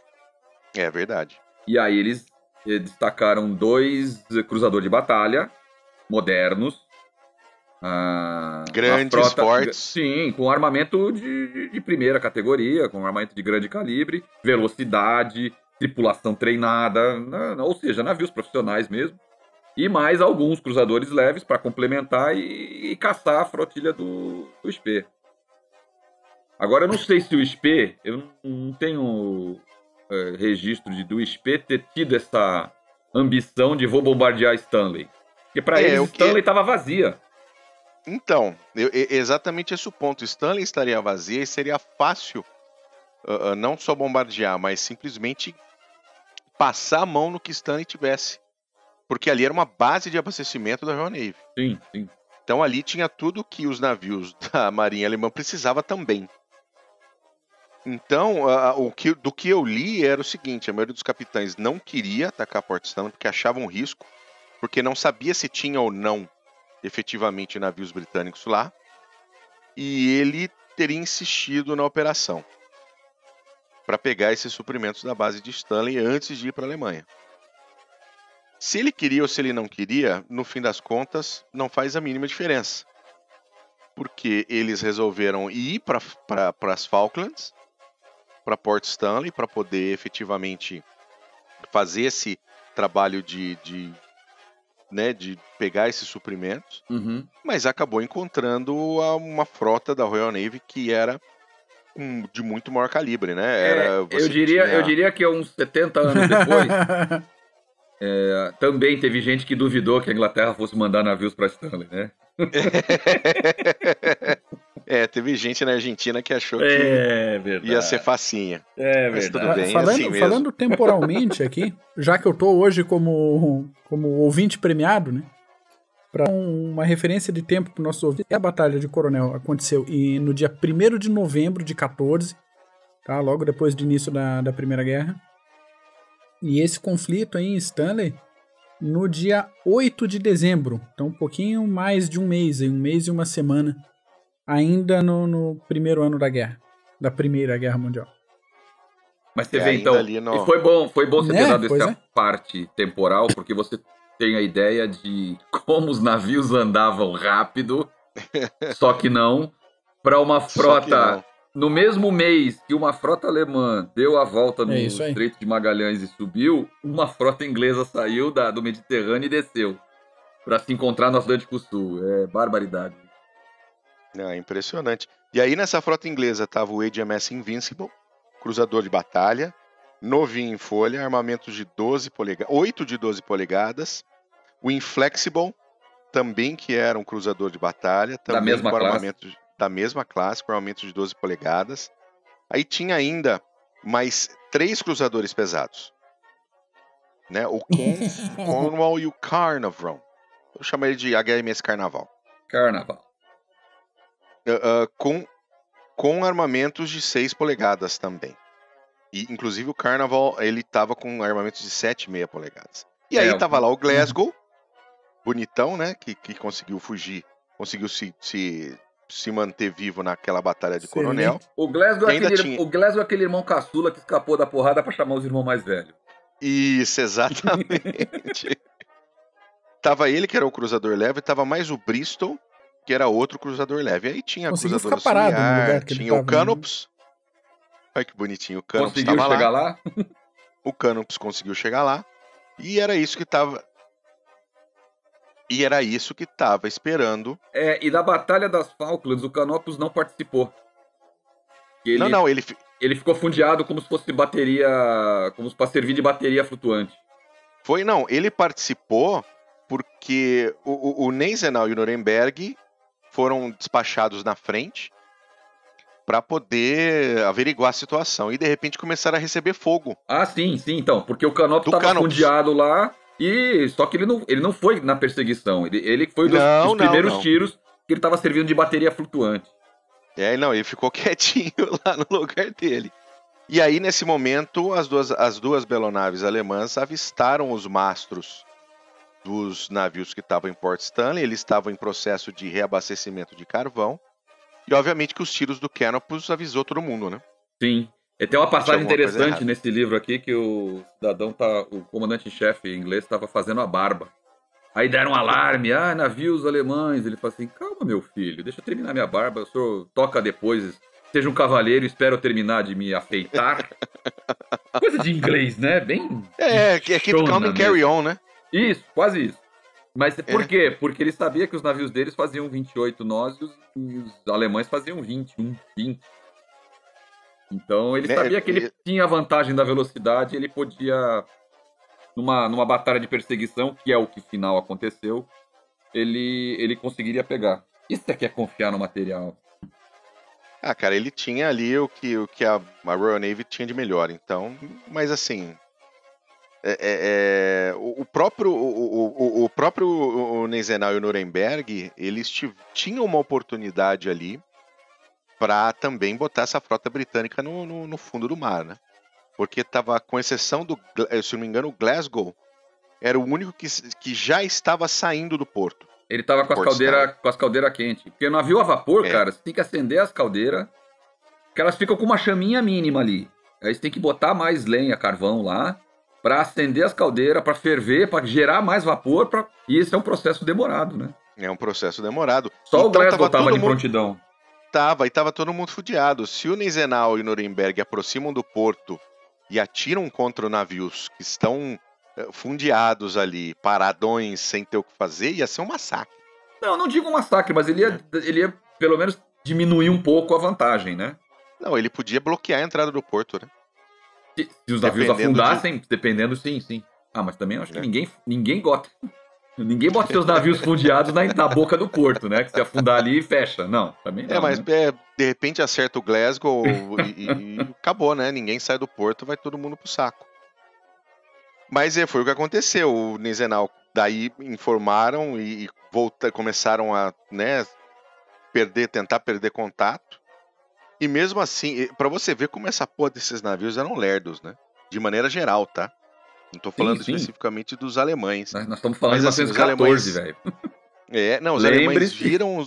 É verdade. E aí eles destacaram 2 cruzadores de batalha modernos. Grandes, fortes. Sim, com armamento de primeira categoria, com armamento de grande calibre, velocidade, tripulação treinada, ou seja, navios profissionais mesmo, e mais alguns cruzadores leves para complementar e caçar a flotilha do SPI. Agora, eu não sei se o SPI, eu não tenho registro do SPI ter tido essa ambição de vou bombardear Stanley, porque para eles Stanley estava vazia. Então, exatamente esse o ponto. Stanley estaria vazia e seria fácil não só bombardear, mas simplesmente passar a mão no que Stanley tivesse. Porque ali era uma base de abastecimento da Royal Navy. Sim. Então ali tinha tudo que os navios da Marinha Alemã precisavam também. Então, do que eu li era o seguinte, a maioria dos capitães não queria atacar Port Stanley porque achavam um risco, porque não sabia se tinha ou não efetivamente navios britânicos lá, e ele teria insistido na operação para pegar esses suprimentos da base de Stanley antes de ir para a Alemanha. Se ele queria ou se ele não queria, no fim das contas, não faz a mínima diferença. Porque eles resolveram ir para as Falklands, para Port Stanley, para poder efetivamente fazer esse trabalho de pegar esses suprimentos, mas acabou encontrando uma frota da Royal Navy que era de muito maior calibre, né? Eu diria que uns 70 anos depois, também teve gente que duvidou que a Inglaterra fosse mandar navios para Stanley, né? Teve gente na Argentina que achou que ia ser facinha. Mas tudo bem, falando temporalmente aqui, já que eu tô hoje como ouvinte premiado, né? Para uma referência de tempo para o nosso ouvinte, a Batalha de Coronel aconteceu no dia 1º de novembro de 14, tá? Logo depois do início da Primeira Guerra. E esse conflito aí em Stanley no dia 8 de dezembro, então um pouquinho mais de um mês e uma semana, ainda no primeiro ano da guerra, da Primeira Guerra Mundial. Mas você vê, então, e foi bom você ter dado essa parte temporal, porque você tem a ideia de como os navios andavam rápido, só que não, para uma frota, no mesmo mês que uma frota alemã deu a volta no Estreito de Magalhães e subiu, uma frota inglesa saiu do Mediterrâneo e desceu, para se encontrar no Atlântico Sul. É barbaridade. É impressionante. E aí nessa frota inglesa tava o HMS Invincible, cruzador de batalha, novinho em folha, armamentos de 8 de 12 polegadas, o Inflexible, também que era um cruzador de batalha, também com armamentos da mesma classe, com armamentos de 12 polegadas. Aí tinha ainda mais 3 cruzadores pesados, né? O Cornwall e o Carnarvon. Eu chamo ele de HMS Carnaval. Com armamentos de 6 polegadas também. E, inclusive, o Carnaval, ele tava com armamentos de 7,5 polegadas. E aí tava lá o Glasgow, bonitão, né? Que conseguiu fugir, conseguiu se manter vivo naquela batalha de Coronel. O Glasgow é aquele irmão caçula que escapou da porrada pra chamar os irmãos mais velhos. Isso, exatamente. Tava ele, que era o cruzador leve, tava mais o Bristol, que era outro cruzador leve. Aí tinha a cruzadora auxiliar, tinha o Canops. Olha que bonitinho, o Canops conseguiu chegar lá. O Canops conseguiu chegar lá. E era isso que tava esperando. E da Batalha das Falklands, o Canopus não participou. Ele ficou fundeado como se fosse bateria, como se para servir de bateria flutuante. Ele participou porque o Gneisenau e o Nuremberg foram despachados na frente para poder averiguar a situação. E de repente começaram a receber fogo. Ah, sim, então. Porque o Canopus estava fundeado lá, só que ele não foi na perseguição. Ele foi dos primeiros tiros que ele estava servindo de bateria flutuante. Ele ficou quietinho lá no lugar dele. E aí, nesse momento, as duas belonaves alemãs avistaram os mastros dos navios que estavam em Port Stanley. Eles estavam em processo de reabastecimento de carvão. E, obviamente, que os tiros do Canopus avisou todo mundo, né? Sim. E tem uma passagem interessante nesse livro aqui que o comandante-chefe inglês estava fazendo a barba. Aí deram um alarme, navios alemães. Ele falou assim, calma, meu filho, deixa eu terminar minha barba, o senhor toca depois, seja um cavalheiro, espero eu terminar de me afeitar. Coisa de inglês, né? Bem... keep calm and carry on, né? Isso, quase isso. Mas por quê? Porque ele sabia que os navios deles faziam 28 nós e os alemães faziam 21, 20. Então ele sabia que ele tinha a vantagem da velocidade, ele podia... Numa batalha de perseguição, que é o que final aconteceu, ele conseguiria pegar. Isso é que é confiar no material. Cara, ele tinha ali o que a Royal Navy tinha de melhor, então... Mas assim... O próprio Gneisenau e o Nuremberg, eles tinham uma oportunidade ali para também botar essa frota britânica no fundo do mar, né? Porque tava, com exceção do, se não me engano, o Glasgow era o único que já estava saindo do porto. Ele tava com as caldeiras quentes. Porque no navio a vapor, cara, você tem que acender as caldeiras, que elas ficam com uma chaminha mínima ali. Aí você tem que botar mais lenha, carvão lá, para acender as caldeiras, para ferver, para gerar mais vapor. E esse é um processo demorado, né? É um processo demorado. Só o Glasgow tava de prontidão. E tava todo mundo fudiado. Se o Gneisenau e o Nuremberg aproximam do porto e atiram contra navios que estão fundeados ali, paradões, sem ter o que fazer, ia ser um massacre. Não digo um massacre, mas ele ia pelo menos diminuir um pouco a vantagem, né? Não, ele podia bloquear a entrada do porto, né? Se os navios afundassem, dependendo, sim. Mas também eu acho que ninguém bota seus navios fundeados na boca do porto, né? Que se afundar ali, fecha. Não, também não. Mas de repente acerta o Glasgow e acabou, né? Ninguém sai do porto, vai todo mundo pro saco. Mas foi o que aconteceu. O Gneisenau, daí informaram e começaram a, né, tentar perder contato. E mesmo assim, pra você ver como essa porra desses navios eram lerdos, né? De maneira geral, tá? Não tô falando especificamente dos alemães. Nós estamos falando de 1914, velho. Os alemães viram,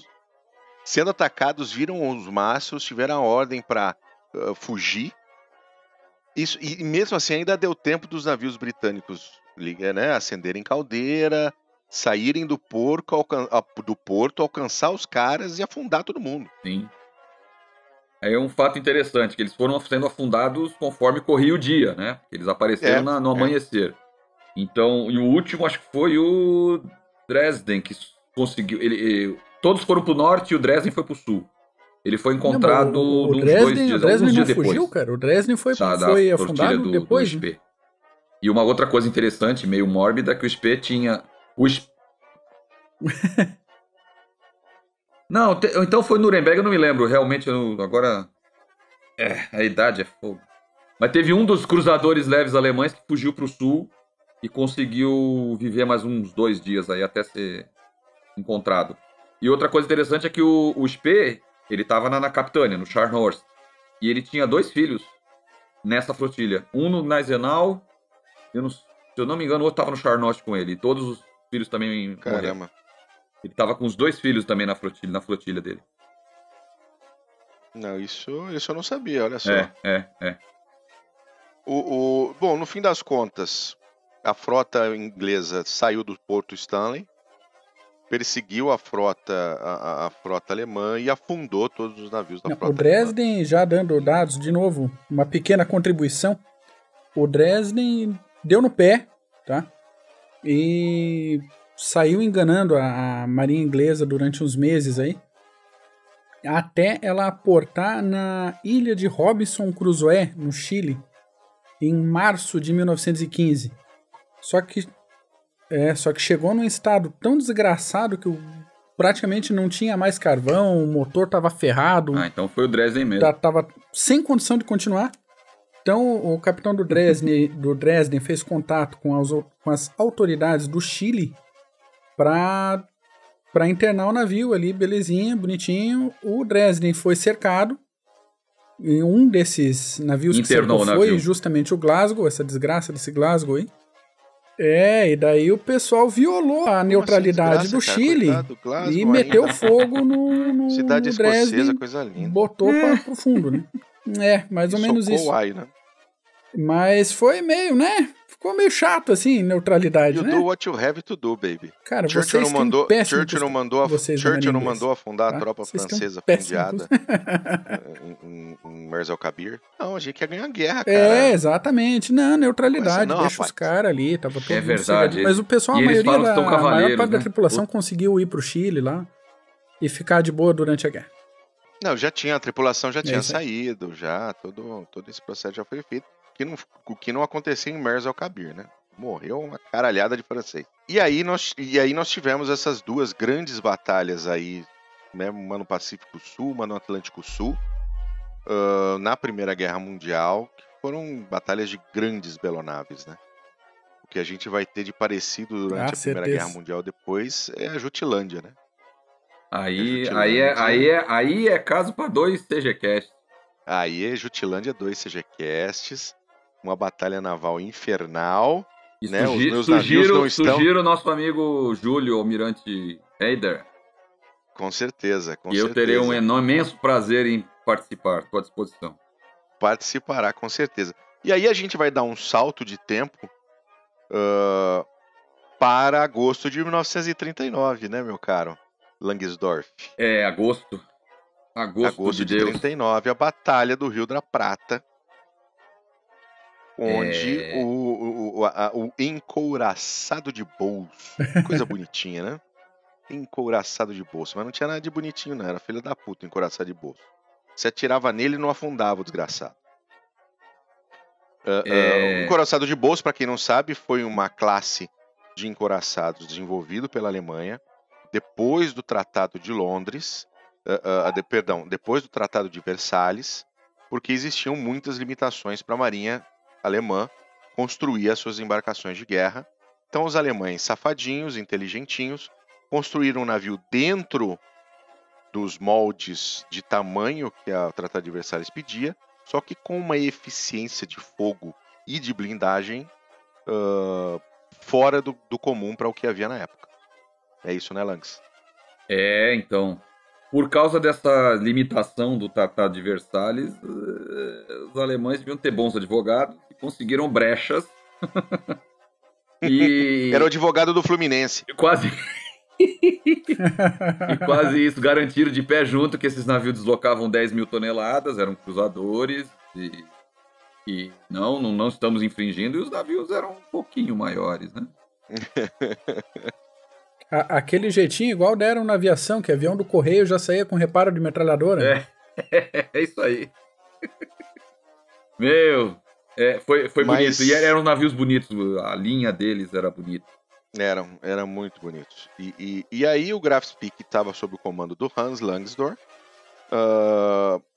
sendo atacados, viram os mastros, tiveram a ordem para fugir. E mesmo assim ainda deu tempo dos navios britânicos né, acenderem caldeira, saírem do porto, alcançar os caras e afundar todo mundo. Sim. É um fato interessante, que eles foram sendo afundados conforme corria o dia, né? Eles apareceram no amanhecer. Então, e o último acho que foi o Dresden, que conseguiu... todos foram pro norte e o Dresden foi pro sul. Ele foi encontrado uns 2 dias, alguns dias depois. Fugiu, cara. O Dresden foi afundado depois. Do Spee. E uma outra coisa interessante, meio mórbida, é que o Spee tinha... Não, então foi Nuremberg, eu não me lembro. Realmente, agora... a idade é fogo. Mas teve um dos cruzadores leves alemães que fugiu pro sul e conseguiu viver mais uns 2 dias aí até ser encontrado. E outra coisa interessante é que o Spee, ele estava na Capitânia, no Scharnhorst. E ele tinha 2 filhos nessa flotilha. Um no Gneisenau, se eu não me engano, o outro estava no Scharnhorst com ele. E todos os filhos também morreram. Ele estava com os 2 filhos também na flotilha dele. Não, isso eu não sabia, olha só. Bom, no fim das contas, a frota inglesa saiu do Porto Stanley, perseguiu a frota alemã e afundou todos os navios da frota. O Dresden, alemã. Já dando dados, de novo, uma pequena contribuição. O Dresden deu no pé, tá? E saiu enganando a marinha inglesa durante uns meses aí, até ela aportar na ilha de Robinson Crusoe, no Chile, em março de 1915. Só que chegou num estado tão desgraçado que praticamente não tinha mais carvão, o motor estava ferrado. Então foi o Dresden mesmo. Tava sem condição de continuar. Então o capitão do Dresden fez contato com as autoridades do Chile para internar o navio ali, belezinha, bonitinho. O Dresden foi cercado. E um desses navios que cercou foi justamente o Glasgow, essa desgraça desse Glasgow aí. E daí o pessoal violou a neutralidade do Chile, cara, e meteu fogo no cidade Dresden, escocesa, coisa linda. Botou pro fundo, né? Mais ou menos isso. Né? Mas foi meio, né? Ficou meio chato, assim, neutralidade, né? You do what you have to do, baby. Cara, Churchill vocês não mandou afundar a tropa francesa fundiada em Mers el-Kabir. Não, a gente quer ganhar a guerra, cara. Exatamente. Não, neutralidade, deixa rapaz. Os caras ali, tava todo mundo verdade. Mas o pessoal, a maior parte da tripulação conseguiu ir pro Chile lá e ficar de boa durante a guerra. Não, a tripulação já tinha saído, já, todo esse processo já foi feito. O que não acontecia em Mers el-Kabir, né? Morreu uma caralhada de francês. E aí nós tivemos essas 2 grandes batalhas aí, né? Uma no Pacífico Sul, uma no Atlântico Sul, na Primeira Guerra Mundial, que foram batalhas de grandes belonaves, né? O que a gente vai ter de parecido durante a Primeira Guerra Mundial depois é a Jutlândia, né? Aí é caso para 2 CGCasts. Aí é Jutlândia 2 CGCasts. Uma batalha naval infernal. E né? Os meus navios não estão... Sugiro o nosso amigo Júlio Almirante Heider. Com certeza, com certeza. E eu terei um imenso prazer em participar. Estou à disposição. Participará, com certeza. E aí a gente vai dar um salto de tempo para agosto de 1939, né, meu caro Langsdorff? Agosto. Agosto de 39, a Batalha do Rio da Prata, onde o encouraçado de bolso, coisa bonitinha, né? Encouraçado de bolso, mas não tinha nada de bonitinho, não, era filho da puta, encouraçado de bolso. Você atirava nele e não afundava o desgraçado. O encouraçado de bolso, para quem não sabe, foi uma classe de encouraçados desenvolvido pela Alemanha depois do Tratado de Londres, depois do Tratado de Versalhes, porque existiam muitas limitações para a Marinha alemã construir as suas embarcações de guerra. Então os alemães, safadinhos, inteligentinhos, construíram um navio dentro dos moldes de tamanho que o Tratado de Versalhes pedia, só que com uma eficiência de fogo e de blindagem fora do comum para o que havia na época. É isso, né, Langs? Então... Por causa dessa limitação do Tratado de Versalhes, os alemães deviam ter bons advogados e conseguiram brechas E Era o advogado do Fluminense. quase... E quase isso, garantiram de pé junto que esses navios deslocavam 10 mil toneladas, eram cruzadores, e não estamos infringindo, e os navios eram um pouquinho maiores, né? Aquele jeitinho igual deram na aviação, que avião do Correio já saía com reparo de metralhadora. É isso aí. Meu, foi bonito. E eram navios bonitos, a linha deles era bonita. Eram muito bonitos. E aí o Graf Spee estava sob o comando do Hans Langsdorff.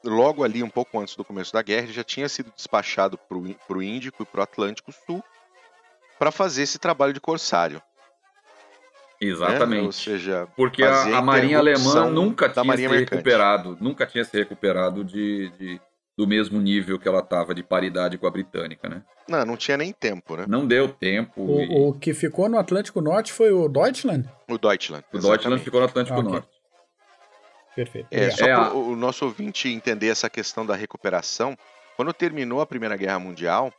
Logo ali, um pouco antes do começo da guerra, ele já tinha sido despachado para o Índico e para o Atlântico Sul para fazer esse trabalho de corsário. Exatamente. Ou seja, porque a Marinha Alemã nunca tinha se recuperado do mesmo nível que ela estava de paridade com a britânica, né? Não tinha nem tempo, né? Não deu tempo. O que ficou no Atlântico Norte foi o Deutschland? O Deutschland. O Deutschland ficou no Atlântico Norte. Perfeito. Só para o nosso ouvinte entender essa questão da recuperação, quando terminou a Primeira Guerra Mundial,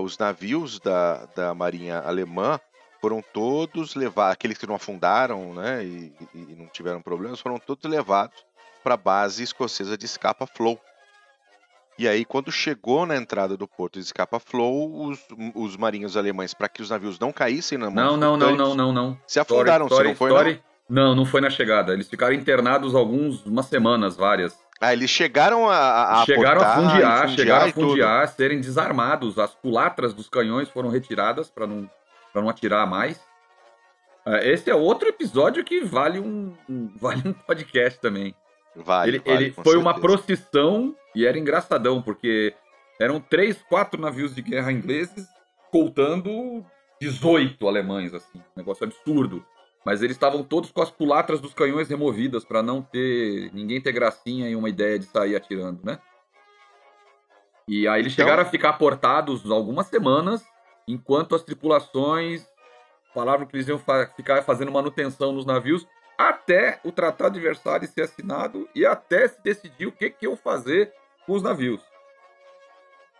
os navios da Marinha Alemã foram todos levados, aqueles que não afundaram, né, e não tiveram problemas, foram todos levados para a base escocesa de Scapa Flow. E aí, quando chegou na entrada do porto de Scapa Flow, os marinhos alemães, para que os navios não caíssem na mão não. Se afundaram, não foi? Não foi na chegada. Eles ficaram internados umas semanas, várias. Eles chegaram a fundear, serem desarmados. As culatras dos canhões foram retiradas para não atirar mais. Esse é outro episódio que vale um podcast também. Ele foi uma procissão e era engraçadão, porque eram 3, 4 navios de guerra ingleses escoltando 18 alemães, assim, um negócio absurdo. Mas eles estavam todos com as culatras dos canhões removidas para ninguém ter gracinha e uma ideia de sair atirando, né? E aí eles chegaram a ficar portados algumas semanas, enquanto as tripulações falavam que eles iam ficar fazendo manutenção nos navios, até o Tratado de Versalhes ser assinado e até se decidir o que iam fazer com os navios.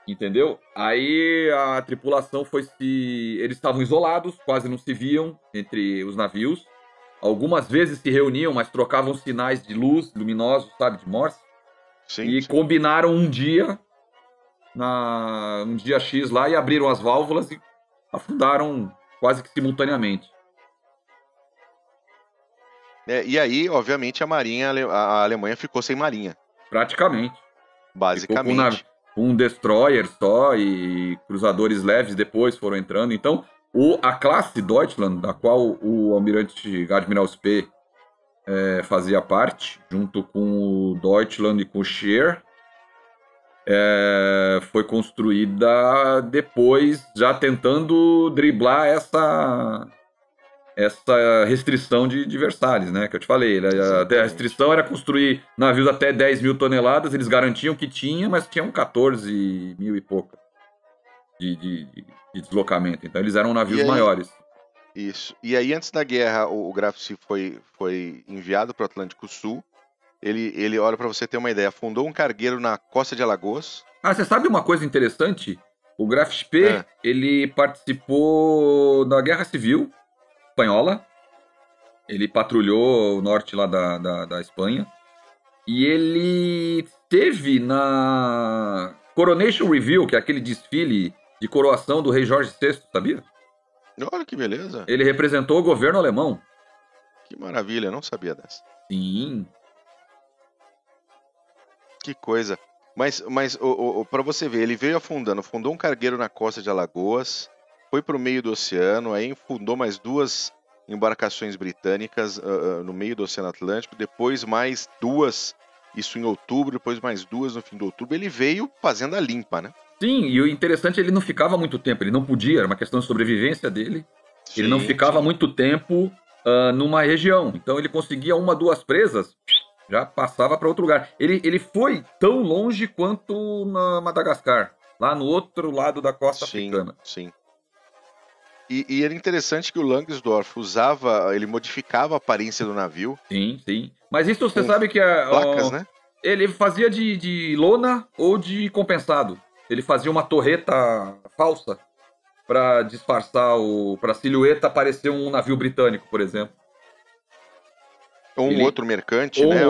Entendeu? Aí a tripulação eles estavam isolados, quase não se viam entre os navios. Algumas vezes se reuniam, mas trocavam sinais de luz luminosos, sabe, de Morse. Sim. Combinaram um dia X lá, e abriram as válvulas e afundaram quase que simultaneamente. E aí, obviamente, a Alemanha ficou sem marinha. Praticamente. Basicamente. Com um destroyer só e cruzadores leves depois foram entrando. Então, a classe Deutschland, da qual o almirante Admiral Spee fazia parte, junto com o Deutschland e com o Scheer, foi construída depois, já tentando driblar essa restrição de Versalhes, né? Que eu te falei. A restrição era construir navios até 10 mil toneladas, eles garantiam que tinha, mas tinham 14 mil e pouco de deslocamento. Então eles eram navios maiores. Isso. E aí, antes da guerra, o Graf Spee foi enviado para o Atlântico Sul. Ele, olha, para você ter uma ideia, fundou um cargueiro na costa de Alagoas. Você sabe uma coisa interessante? O Graf Spee, ele participou da Guerra Civil Espanhola. Ele patrulhou o norte lá da Espanha. E ele esteve na Coronation Review, que é aquele desfile de coroação do rei Jorge VI, sabia? Olha que beleza. Ele representou o governo alemão. Que maravilha, não sabia dessa. Sim. Que coisa. Mas para você ver, ele veio fundou um cargueiro na costa de Alagoas, foi para o meio do oceano, aí fundou mais 2 embarcações britânicas no meio do Oceano Atlântico, depois mais 2, isso em outubro, depois mais 2 no fim de outubro. Ele veio fazendo a limpa, né? Sim, e o interessante, ele não ficava muito tempo, ele não podia, era uma questão de sobrevivência dele. Ele não ficava muito tempo numa região, então ele conseguia 1, 2 presas, já passava para outro lugar. Ele foi tão longe quanto na Madagascar, lá no outro lado da costa africana. Sim. E era interessante que o Langsdorff ele modificava a aparência do navio. Sim. Mas isso você sabe que placas, né? Ele fazia de lona ou de compensado. Ele fazia uma torreta falsa para disfarçar para a silhueta parecer um navio britânico, por exemplo. Ou um outro mercante, ou né?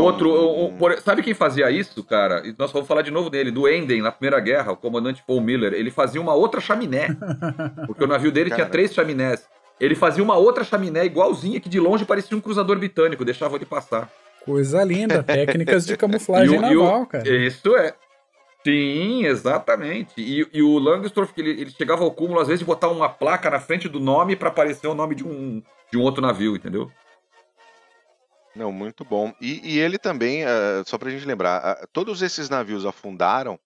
Sabe quem fazia isso, cara? E nós vamos falar de novo dele, do Enden, na Primeira Guerra, o comandante Paul Miller. Ele fazia uma outra chaminé, porque o navio dele tinha 3 chaminés. Ele fazia uma outra chaminé igualzinha, que de longe parecia um cruzador britânico, deixava ele passar. Coisa linda, técnicas de camuflagem naval, cara. Isso é. Sim, exatamente. E o Langsdorff, ele chegava ao cúmulo, às vezes, de botar uma placa na frente do nome para aparecer o nome de um outro navio, entendeu? Não, muito bom. E ele também, só pra gente lembrar, todos esses navios afundaram,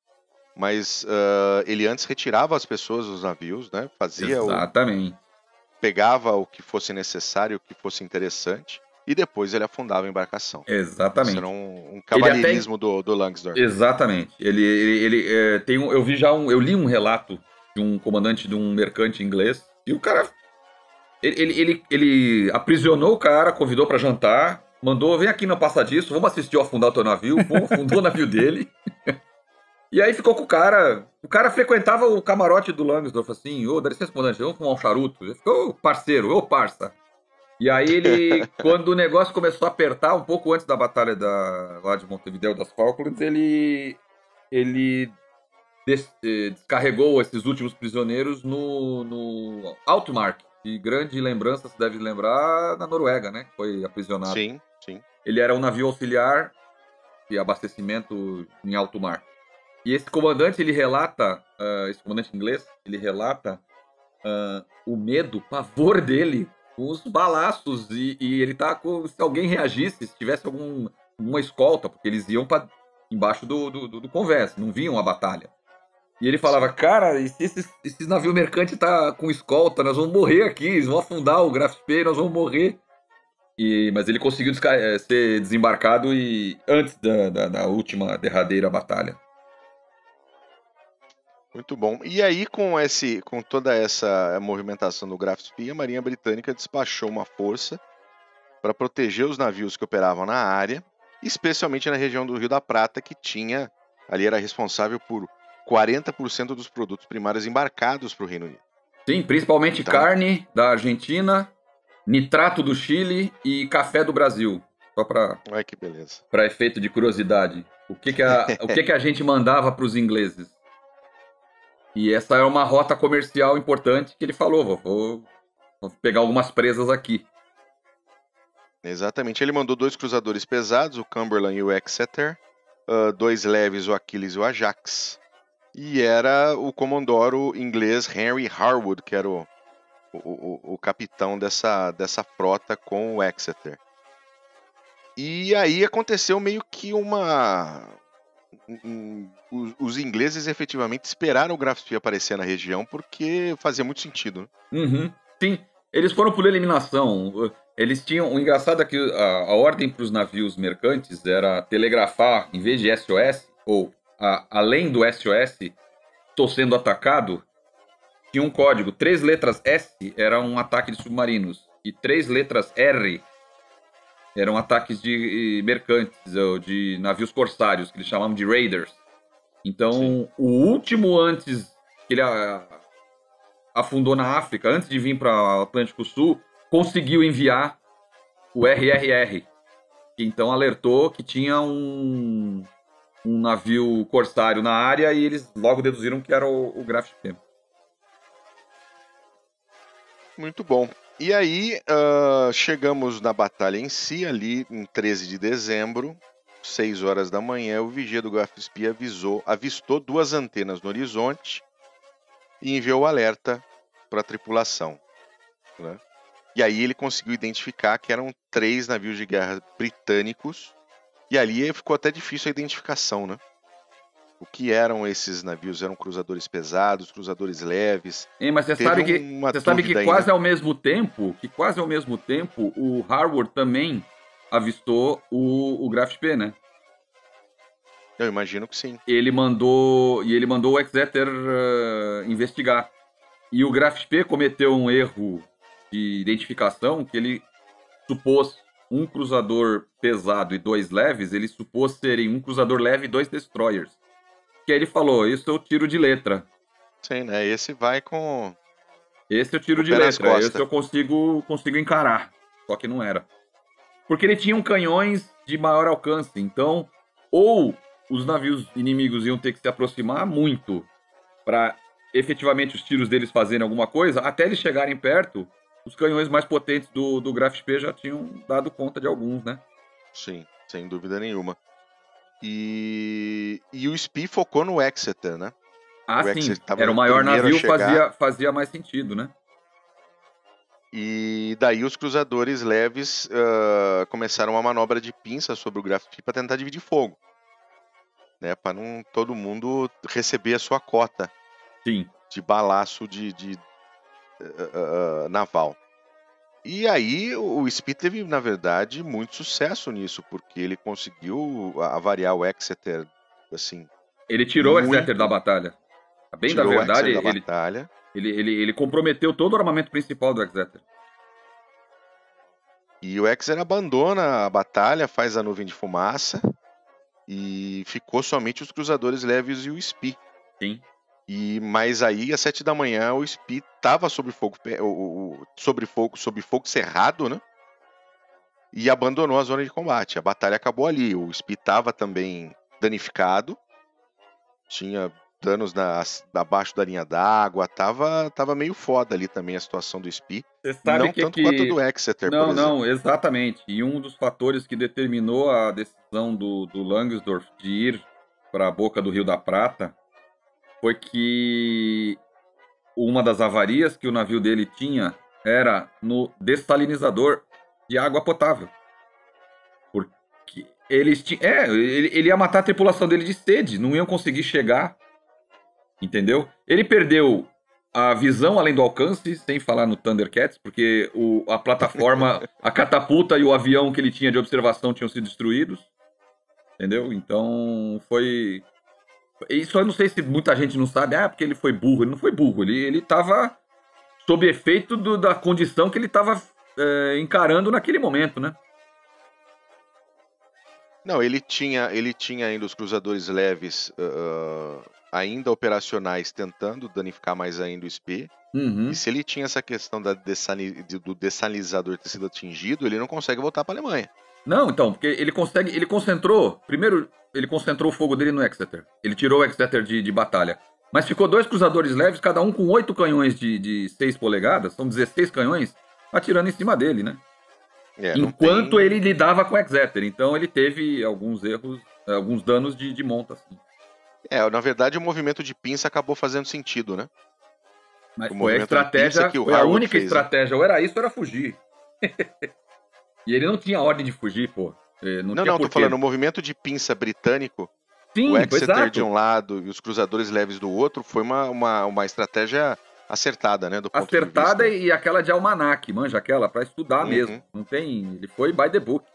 mas ele antes retirava as pessoas dos navios, né? Fazia Exatamente. Pegava o que fosse necessário, o que fosse interessante, e depois ele afundava a embarcação. Exatamente. Isso era um cavalheirismo do Langsdorff. Exatamente. Eu li um relato de um comandante de um mercante inglês, e o cara, ele aprisionou o cara, convidou pra jantar, mandou, vem aqui no passadiço, vamos assistir ao afundar o teu navio. Pô, afundou o navio dele. E aí ficou com o cara. O cara frequentava o camarote do Langsdorff, assim, dá licença, comandante, vamos fumar um charuto. Ele ficou parceiro, parça. E aí ele, quando o negócio começou a apertar, um pouco antes da batalha lá de Montevideo das Falklands, ele descarregou esses últimos prisioneiros no Altmark. De grande lembrança, se deve lembrar, na Noruega, né? Que foi aprisionado. Sim. Ele era um navio auxiliar de abastecimento em alto mar. E esse comandante, esse comandante inglês, ele relata o medo, o pavor dele com os balaços. E ele tá com, se alguém reagisse, se tivesse alguma escolta, porque eles iam embaixo do convés, não vinham a batalha. E ele falava, cara, e se esse navio mercante tá com escolta, nós vamos morrer aqui, eles vão afundar o Graf Spee, nós vamos morrer. Mas ele conseguiu ser desembarcado antes da última derradeira batalha. Muito bom. E aí, com toda essa movimentação do Graf Spee, a Marinha Britânica despachou uma força para proteger os navios que operavam na área, especialmente na região do Rio da Prata, que era responsável por 40% dos produtos primários embarcados para o Reino Unido. Sim, principalmente carne da Argentina, nitrato do Chile e café do Brasil. Só para que beleza. Para efeito de curiosidade. O que a gente mandava para os ingleses? E essa é uma rota comercial importante que ele falou, vou pegar algumas presas aqui. Exatamente. Ele mandou 2 cruzadores pesados, o Cumberland e o Exeter, 2 leves, o Achilles e o Ajax. E era o comandoro inglês Henry Harwood, que era o capitão dessa frota com o Exeter. E aí aconteceu meio que os ingleses efetivamente esperaram o Graf Spee aparecer na região porque fazia muito sentido. Uhum. Sim, eles foram por eliminação. Eles tinham. O engraçado é que a ordem para os navios mercantes era telegrafar, em vez de SOS, ou além do SOS, estou sendo atacado, tinha um código. 3 letras S era um ataque de submarinos e 3 letras R eram ataques de mercantes, ou de navios corsários, que eles chamavam de raiders. Então, sim, o último antes que ele afundou na África, antes de vir para o Atlântico Sul, conseguiu enviar o RRR. Então, alertou que tinha um navio corsário na área e eles logo deduziram que era o Graf Spee. Muito bom. E aí, chegamos na batalha em si, ali em 13 de dezembro, 6 horas da manhã, o vigia do Graf Spee avistou 2 antenas no horizonte e enviou o alerta para a tripulação, né? E aí ele conseguiu identificar que eram 3 navios de guerra britânicos, e ali ficou até difícil a identificação, né? O que eram esses navios? Eram cruzadores pesados, cruzadores leves? Mas você sabe que quase ao mesmo tempo, o Harwood também avistou o Graf Spee, né? Eu imagino que sim. Ele mandou o Exeter investigar. E o Graf Spee cometeu um erro de identificação, que ele supôs um cruzador pesado e 2 leves, ele supôs serem um cruzador leve e 2 destroyers. Que aí ele falou, isso eu tiro de letra. Sim, né? Esse vai com Esse eu tiro de letra, esse eu consigo encarar. Só que não era. Porque ele tinha canhões de maior alcance, então ou os navios inimigos iam ter que se aproximar muito para efetivamente os tiros deles fazerem alguma coisa, até eles chegarem perto, os canhões mais potentes do Graf Spee já tinham dado conta de alguns, né? Sim, sem dúvida nenhuma. E o Spee focou no Exeter, né? Ah, sim. Era o maior navio, fazia mais sentido, né? E daí os cruzadores leves começaram uma manobra de pinça sobre o Graf Spee para tentar dividir fogo, né? Para não todo mundo receber a sua cota. Sim. De balaço naval. E aí o Spee teve, na verdade, muito sucesso nisso, porque ele conseguiu avariar o Exeter, assim... Ele tirou o Exeter da batalha. Bem da verdade, ele comprometeu todo o armamento principal do Exeter. E o Exeter abandona a batalha, faz a nuvem de fumaça, e ficou somente os cruzadores leves e o Spee. Sim. Mas aí, às 7 da manhã, o Spee estava sob fogo cerrado, né? E abandonou a zona de combate. A batalha acabou ali. O Spee estava também danificado. Tinha danos abaixo da linha d'água. Tava meio foda ali também a situação do Spee. Você sabe não tanto quanto do Exeter, por exemplo. Não, exatamente. E um dos fatores que determinou a decisão do Langsdorff de ir para a boca do Rio da Prata foi que uma das avarias que o navio dele tinha era no dessalinizador de água potável. Porque ele ia matar a tripulação dele de sede, não iam conseguir chegar, entendeu? Ele perdeu a visão além do alcance, sem falar no Thundercats, porque a plataforma, a catapulta e o avião que ele tinha de observação tinham sido destruídos, entendeu? Então foi... Isso eu não sei se muita gente não sabe, porque ele foi burro. Ele não foi burro, ele estava sob efeito da condição que ele estava encarando naquele momento, né? Não, ele tinha ainda os cruzadores leves ainda operacionais, tentando danificar mais ainda o Spee. Uhum. E se ele tinha essa questão do dessalinizador ter sido atingido, ele não consegue voltar para a Alemanha. Não, então, porque ele concentrou o fogo dele no Exeter. Ele tirou o Exeter de batalha. Mas ficou 2 cruzadores leves, cada um com 8 canhões de 6 polegadas, são 16 canhões, atirando em cima dele, né? Enquanto ele lidava com o Exeter. Então ele teve alguns erros, alguns danos de monta, assim. Na verdade o movimento de pinça acabou fazendo sentido, né? Mas foi a estratégia, foi a única estratégia. Ou era isso ou era fugir. E ele não tinha ordem de fugir, pô. Não, tô falando, o movimento de pinça britânico, sim, o Exeter de um lado e os cruzadores leves do outro, foi uma estratégia acertada, né? Do ponto acertada de vista. E aquela de almanac, manja aquela, pra estudar mesmo. Não tem... Ele foi by the book.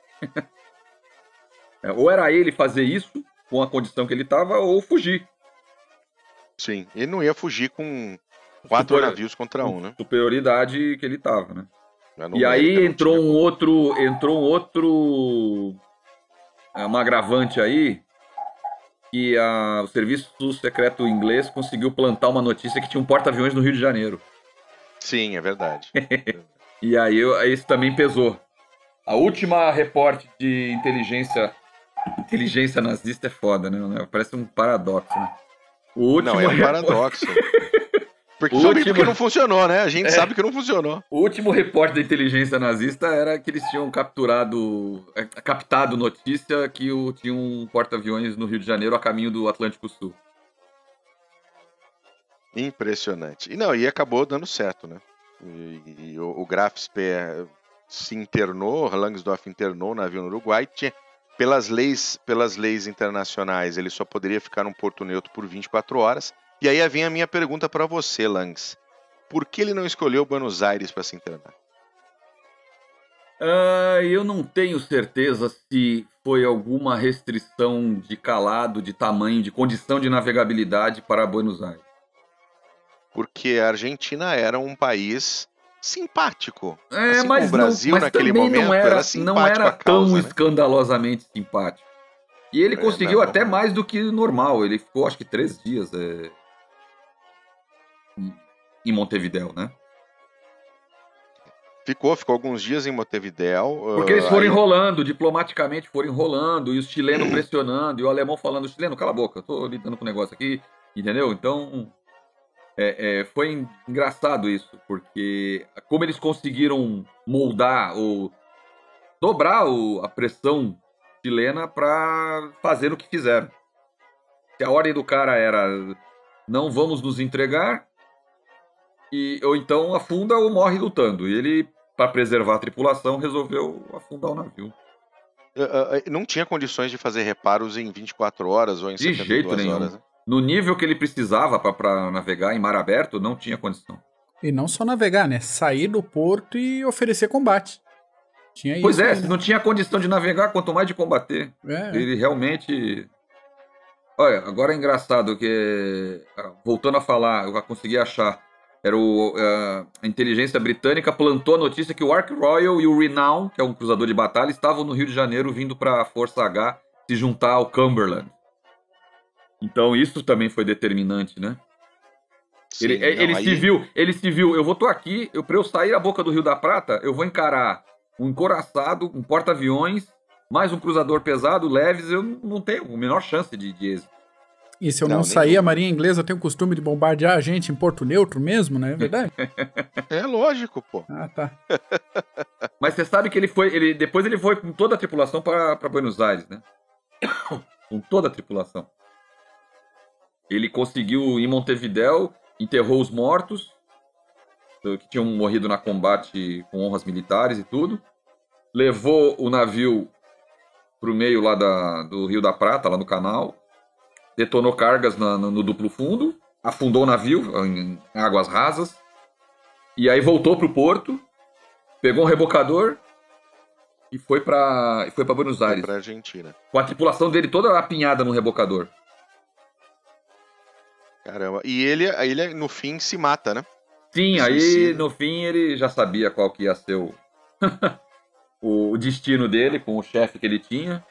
Ou era ele fazer isso, com a condição que ele tava, ou fugir. Sim, ele não ia fugir com 4 navios contra 1, né? Superioridade que ele tava, né? E aí entrou um outro um agravante aí, que o serviço secreto inglês conseguiu plantar uma notícia que tinha um porta-aviões no Rio de Janeiro. Sim, é verdade. E aí isso também pesou. A última reporte de inteligência nazista é foda, né? Parece um paradoxo, né? Não, é um paradoxo. Porque porque não funcionou, né? A gente sabe que não funcionou. O último reporte da inteligência nazista era que eles tinham captado notícia que tinha um porta-aviões no Rio de Janeiro a caminho do Atlântico Sul. Impressionante. E acabou dando certo, né? E o Graf Spee se internou, Langsdorff internou o navio no Uruguai. Pelas leis internacionais, ele só poderia ficar num porto neutro por 24 horas. E aí vem a minha pergunta para você, Langs. Por que ele não escolheu Buenos Aires para se internar? Eu não tenho certeza se foi alguma restrição de calado, de tamanho, de condição de navegabilidade para Buenos Aires. Porque a Argentina era um país simpático. Mas o Brasil naquele momento era simpático. Não era tão escandalosamente simpático. E ele conseguiu até mais do que normal. Ele ficou, acho que 3 dias em Montevidéu, né? Ficou alguns dias em Montevidéu. Porque eles foram enrolando, diplomaticamente foram enrolando, e os chilenos pressionando, e o alemão falando, chileno, cala a boca, eu tô lidando com o negócio aqui, entendeu? Então, foi engraçado isso, porque como eles conseguiram moldar ou dobrar a pressão chilena para fazer o que fizeram. Se a ordem do cara era não vamos nos entregar, ou então afunda ou morre lutando. E ele, para preservar a tripulação, resolveu afundar o navio. Não tinha condições de fazer reparos em 24 horas ou em 72 De jeito nenhum. horas, né? No nível que ele precisava para navegar em mar aberto, não tinha condição. E não só navegar, né? Sair do porto e oferecer combate. Tinha Pois isso, se não tinha condição de navegar, quanto mais de combater. Ele realmente... Olha, agora é engraçado que, voltando a falar, eu consegui achar, era a inteligência britânica plantou a notícia que o Ark Royal e o Renown, que é um cruzador de batalha, estavam no Rio de Janeiro vindo para a Força H se juntar ao Cumberland. Então isso também foi determinante, né? Sim, ele se viu, eu tô aqui, para eu sair a boca do Rio da Prata, eu vou encarar um encoraçado, um porta-aviões, mais um cruzador pesado, leves, eu não tenho a menor chance de êxito. E se eu não sair, a Marinha Inglesa tem o costume de bombardear a gente em Porto Neutro mesmo, né? É verdade? É lógico, pô. Ah, tá. Mas você sabe que depois ele foi com toda a tripulação para Buenos Aires, né? Com toda a tripulação. Ele conseguiu, em Montevidéu, enterrou os mortos, que tinham morrido na combate com honras militares e tudo. Levou o navio pro meio lá do Rio da Prata, lá no canal. Detonou cargas no duplo fundo. Afundou o navio em águas rasas. E aí voltou pro porto. Pegou um rebocador. E foi pra Buenos Aires. Foi pra Argentina. Com a tripulação dele toda apinhada no rebocador. Caramba. E ele no fim se mata, né? Sim, aí no fim ele já sabia qual que ia ser o destino dele com o chefe que ele tinha.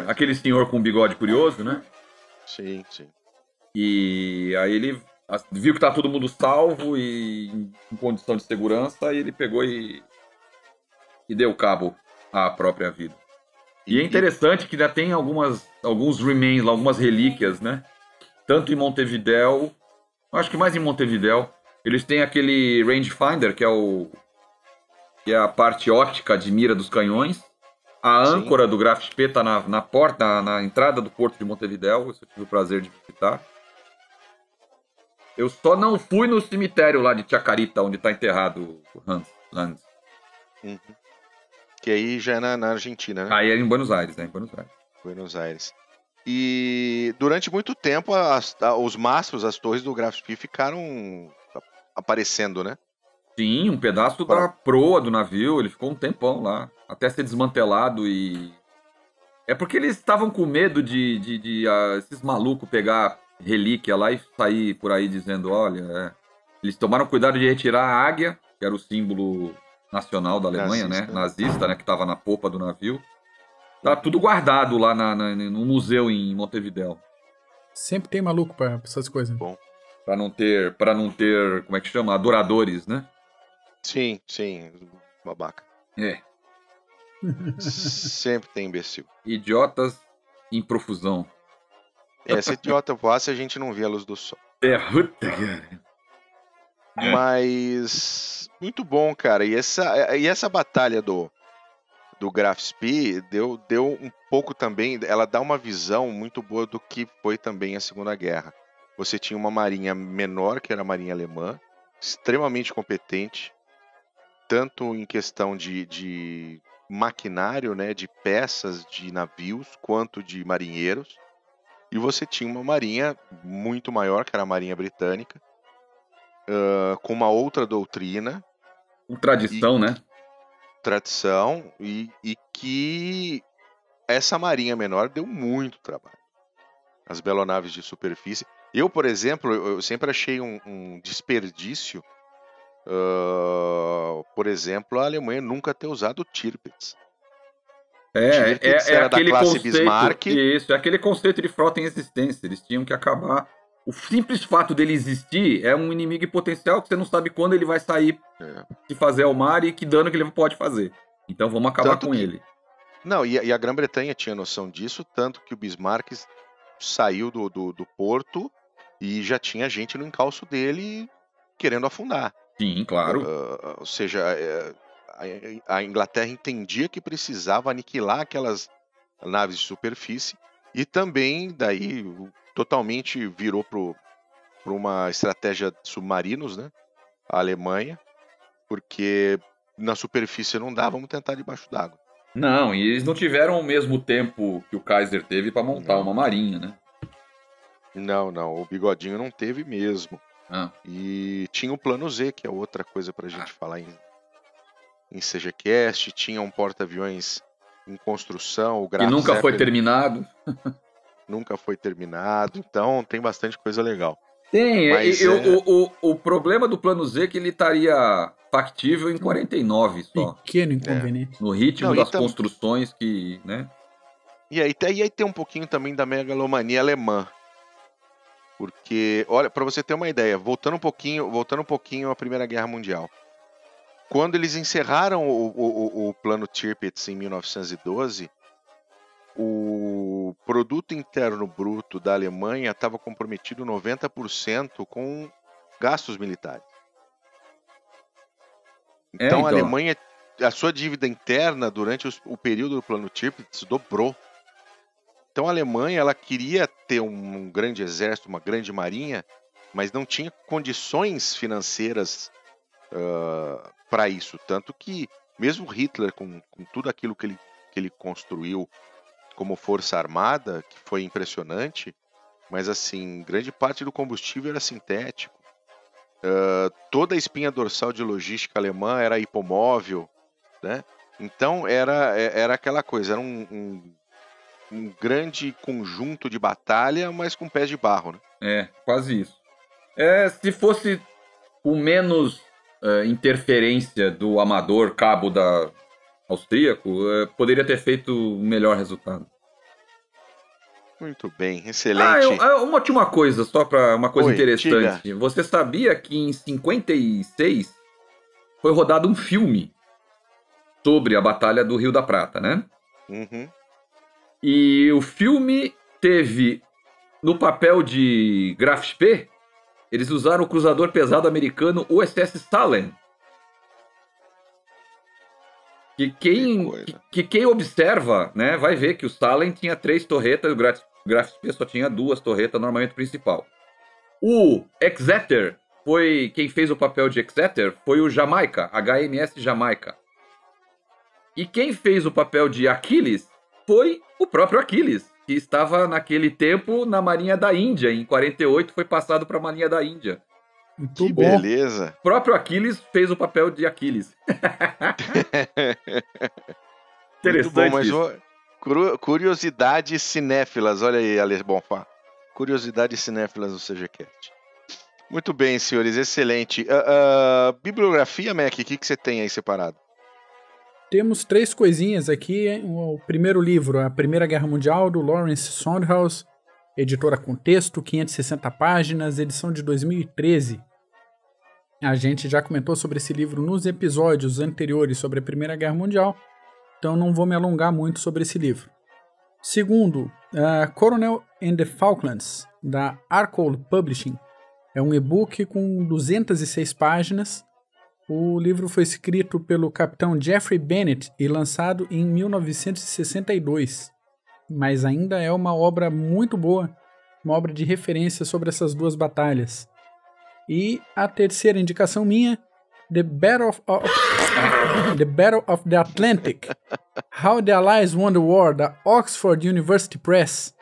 Aquele senhor com bigode curioso, né? Sim, sim. E aí ele viu que tá todo mundo salvo e em condição de segurança, e ele pegou e deu cabo à própria vida. E é interessante que ainda tem alguns remains, algumas relíquias, né? Tanto em Montevidéu, acho que mais em Montevidéu, eles têm aquele rangefinder, que é a parte óptica de mira dos canhões. A âncora do Graf Spee está na porta, na entrada do porto de Montevidéu. Isso eu tive o prazer de visitar. Eu só não fui no cemitério lá de Chacarita, onde está enterrado o Hans Lanz. Uhum. Que aí já é na Argentina, né? Aí é em Buenos Aires, né? Buenos Aires. E durante muito tempo os mastros, as torres do Graf Spee ficaram aparecendo, né? Sim, um pedaço da proa do navio, ele ficou um tempão lá, até ser desmantelado e... É porque eles estavam com medo de esses malucos pegar relíquia lá e sair por aí dizendo, olha... Eles tomaram cuidado de retirar a águia, que era o símbolo nacional da Alemanha, nazista, né? Nazista, né? Que estava na popa do navio. Tá tudo guardado lá no museu em Montevidéu. Sempre tem maluco pra essas coisas. Bom. Pra não ter, como é que chama? Adoradores, né? Sim, babaca. É. Sempre tem imbecil. Idiotas em profusão. Se idiota voasse, a gente não via a luz do sol. Puta, cara. Mas muito bom, cara. E essa batalha do Graf Spee deu um pouco também, ela dá uma visão muito boa do que foi também a Segunda Guerra. Você tinha uma marinha menor, que era a marinha alemã, extremamente competente, tanto em questão de maquinário, né, de peças de navios, quanto de marinheiros. E você tinha uma marinha muito maior, que era a Marinha Britânica, com uma outra doutrina. Com tradição, né? Tradição, e que essa marinha menor deu muito trabalho. As belonaves de superfície. Eu, por exemplo, eu sempre achei um desperdício, por exemplo, a Alemanha nunca ter usado Tirpitz. É da aquele classe conceito, Bismarck. Isso, é aquele conceito de frota em existência. Eles tinham que acabar O simples fato dele existir é um inimigo em potencial que você não sabe quando ele vai sair de fazer ao mar e que dano que ele pode fazer. Então vamos acabar com ele. Não, e a Grã-Bretanha tinha noção disso, tanto que o Bismarck saiu do porto e já tinha gente no encalço dele querendo afundar. Sim, claro. Ou seja, a Inglaterra entendia que precisava aniquilar aquelas naves de superfície e também daí totalmente virou para uma estratégia de submarinos, né? A Alemanha, porque na superfície não dá, vamos tentar debaixo d'água. Não, e eles não tiveram o mesmo tempo que o Kaiser teve para montar uma marinha, né? Não, o Bigodinho não teve mesmo. E tinha o Plano Z, que é outra coisa pra gente falar em CGCast, tinha um porta-aviões em construção, o Graf que nunca Zeppelin, foi terminado. Nunca foi terminado, então tem bastante coisa legal. Tem, mas o problema do Plano Z é que ele estaria factível em 49 só. Pequeno inconveniente. No ritmo das construções que, né? E aí tem um pouquinho também da megalomania alemã. Porque, olha, para você ter uma ideia, voltando um pouquinho à Primeira Guerra Mundial. Quando eles encerraram o plano Tirpitz em 1912, o produto interno bruto da Alemanha estava comprometido 90% com gastos militares. Então a Alemanha, a sua dívida interna durante o período do plano Tirpitz dobrou. Então a Alemanha ela queria ter um grande exército, uma grande marinha, mas não tinha condições financeiras para isso. Tanto que mesmo Hitler, com tudo aquilo que ele construiu como força armada, que foi impressionante, mas assim, grande parte do combustível era sintético. Toda a espinha dorsal de logística alemã era hipomóvel, né? Então era aquela coisa, era um grande conjunto de batalha, mas com pés de barro, né? Quase isso. Se fosse com menos interferência do amador cabo da austríaco, poderia ter feito um melhor resultado. Muito bem, excelente. Uma última coisa, só para uma coisa interessante. Diga. Você sabia que em 56 foi rodado um filme sobre a Batalha do Rio da Prata, né? Uhum. E o filme teve, no papel de Graf Spee, eles usaram o cruzador pesado americano USS Salem. Que quem observa, né, vai ver que o Salem tinha 3 torretas, o Graf Spee só tinha 2 torretas no armamento principal. O Exeter, quem fez o papel de Exeter foi o Jamaica, HMS Jamaica. E quem fez o papel de Achilles foi o próprio Achilles, que estava naquele tempo na Marinha da Índia. Em 48 foi passado para a Marinha da Índia. Que beleza! O próprio Aquiles fez o papel de Aquiles. Muito bom, mas curiosidades cinéfilas. Olha aí, Alex Bonfá. Curiosidades cinéfilas do CGCast. Muito bem, senhores, excelente. Bibliografia, Mac, o que você tem aí separado? Temos 3 coisinhas aqui. O primeiro livro, A Primeira Guerra Mundial, do Lawrence Sondhaus, editora Contexto, 560 páginas, edição de 2013. A gente já comentou sobre esse livro nos episódios anteriores sobre a Primeira Guerra Mundial, então não vou me alongar muito sobre esse livro. Segundo, Colonel and the Falklands, da Arcole Publishing. É um e-book com 206 páginas. O livro foi escrito pelo capitão Geoffrey Bennett e lançado em 1962. Mas ainda é uma obra muito boa, uma obra de referência sobre essas 2 batalhas. E a terceira indicação minha, The Battle of the Atlantic, How the Allies Won the War, da Oxford University Press.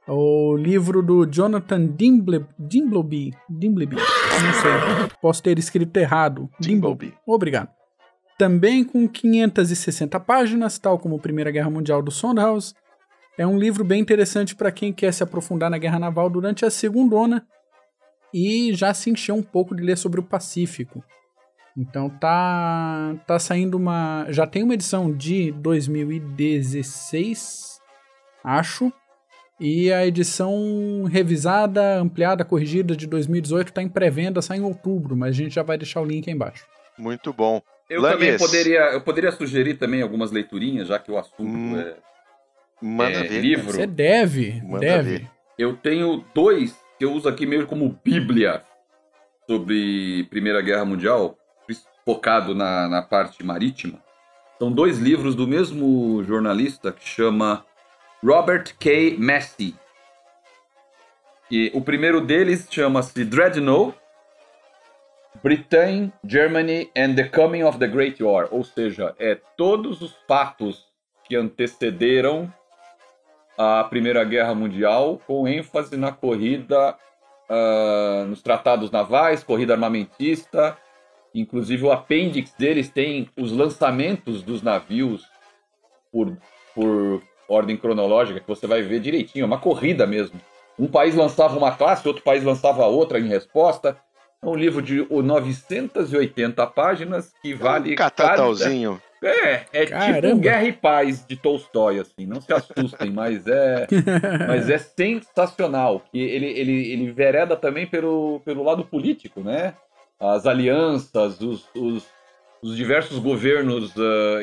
O livro do Jonathan Dimbleby, não sei, posso ter escrito errado. Dimbleby. Obrigado. Também com 560 páginas, tal como a Primeira Guerra Mundial do Sondhaus. É um livro bem interessante para quem quer se aprofundar na guerra naval durante a Segundona e já se encheu um pouco de ler sobre o Pacífico. Então tá saindo já tem uma edição de 2016, acho, E a edição revisada, ampliada, corrigida de 2018 está em pré-venda, sai em outubro, mas a gente já vai deixar o link aí embaixo. Muito bom. Eu também poderia sugerir também algumas leiturinhas, já que o assunto manda ver, livro. Você deve. Ver. Eu tenho 2 que eu uso aqui meio como bíblia sobre Primeira Guerra Mundial, focado na parte marítima. São 2 livros do mesmo jornalista que chama Robert K. Massey. E o primeiro deles chama-se Dreadnought, Britain, Germany and the Coming of the Great War. Ou seja, todos os fatos que antecederam a Primeira Guerra Mundial, com ênfase na corrida, nos tratados navais, corrida armamentista. Inclusive o apêndice deles tem os lançamentos dos navios por ordem cronológica, que você vai ver direitinho, é uma corrida mesmo. Um país lançava uma classe, outro país lançava outra em resposta. É um livro de 980 páginas que vale... Catatauzinho. Tipo Guerra e Paz de Tolstói, assim, não se assustem, mas é sensacional. E ele vereda também pelo lado político, né? As alianças, os diversos governos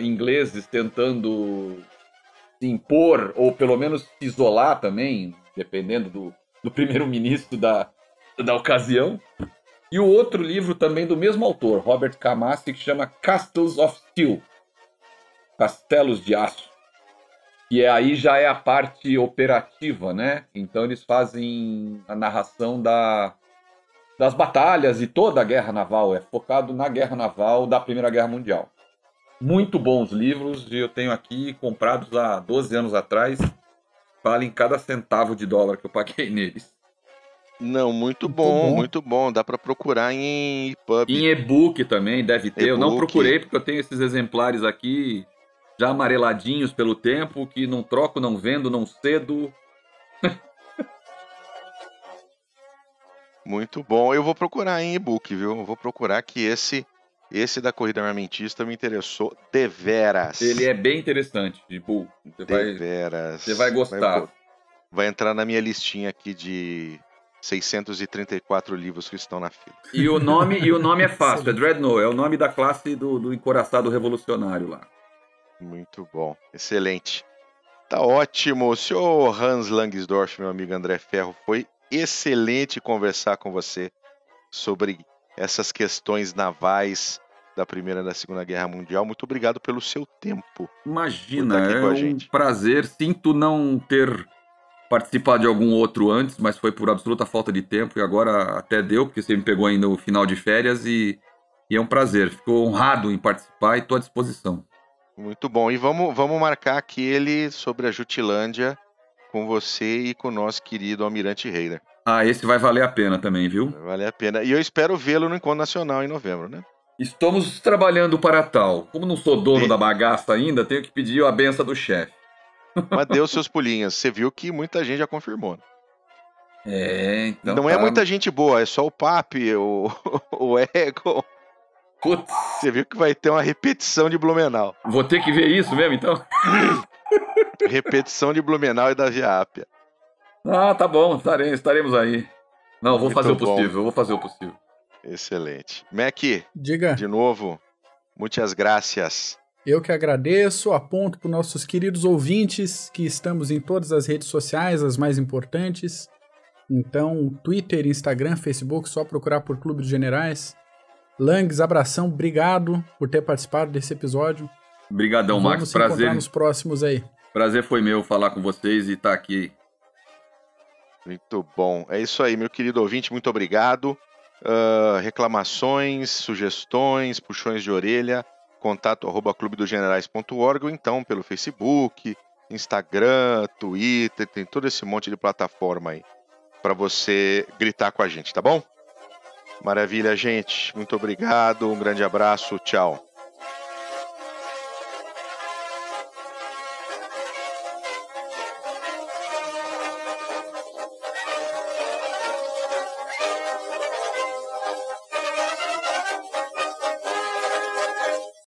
ingleses tentando se impor, ou pelo menos se isolar também, dependendo do primeiro-ministro da ocasião. E o outro livro também do mesmo autor, Robert K. Massey, que chama Castles of Steel, Castelos de Aço. E aí já é a parte operativa, né? Então eles fazem a narração das batalhas e toda a guerra naval, é focado na guerra naval da Primeira Guerra Mundial. Muito bons livros, e eu tenho aqui comprados há 12 anos atrás, valem cada centavo de dólar que eu paguei neles. Não, muito bom. Dá para procurar em EPUB. Em e-book também, deve ter. Eu não procurei porque eu tenho esses exemplares aqui, já amareladinhos pelo tempo, que não troco, não vendo, não cedo. Muito bom. Eu vou procurar em e-book, viu? Eu vou procurar que esse da corrida armamentista me interessou deveras. Ele é bem interessante, tipo, você vai gostar. Vai entrar na minha listinha aqui de 634 livros que estão na fila. E o nome é fácil, é Dreadnought, é o nome da classe do encoraçado revolucionário lá. Muito bom, excelente. Tá ótimo. Senhor Hans Langsdorff, meu amigo André Ferro, foi excelente conversar com você sobre essas questões navais da Primeira e da Segunda Guerra Mundial. Muito obrigado pelo seu tempo. Imagina, é um prazer. Sinto não ter participado de algum outro antes, mas foi por absoluta falta de tempo e agora até deu, porque você me pegou ainda no final de férias e é um prazer. Fico honrado em participar e estou à disposição. Muito bom. E vamos marcar aquele sobre a Jutilândia com você e com o nosso querido Almirante Reiner. Esse vai valer a pena também, viu? Vai valer a pena. E eu espero vê-lo no Encontro Nacional em novembro, né? Estamos trabalhando para tal. Como não sou dono da bagaça ainda, tenho que pedir a benção do chefe. Mas deu seus pulinhos. Você viu que muita gente já confirmou. Então não é muita gente boa, é só o Papi, o Ego. Putz. Você viu que vai ter uma repetição de Blumenau. Vou ter que ver isso mesmo, então? Repetição de Blumenau e da Via Ápia. Tá bom, estaremos aí. Não, vou fazer o possível. Excelente. Mac, diga. De novo, muitas graças. Eu que agradeço, aponto para os nossos queridos ouvintes que estamos em todas as redes sociais, as mais importantes. Então, Twitter, Instagram, Facebook, só procurar por Clube dos Generais. Langs, abração, obrigado por ter participado desse episódio. Obrigadão, Max, prazer. Vamos encontrar nos próximos aí. Prazer foi meu falar com vocês e estar aqui. Muito bom. É isso aí, meu querido ouvinte, muito obrigado. Reclamações, sugestões, puxões de orelha, contato@clubedogenerais.org ou então pelo Facebook, Instagram, Twitter, tem todo esse monte de plataforma aí para você gritar com a gente, tá bom? Maravilha, gente. Muito obrigado, um grande abraço, tchau.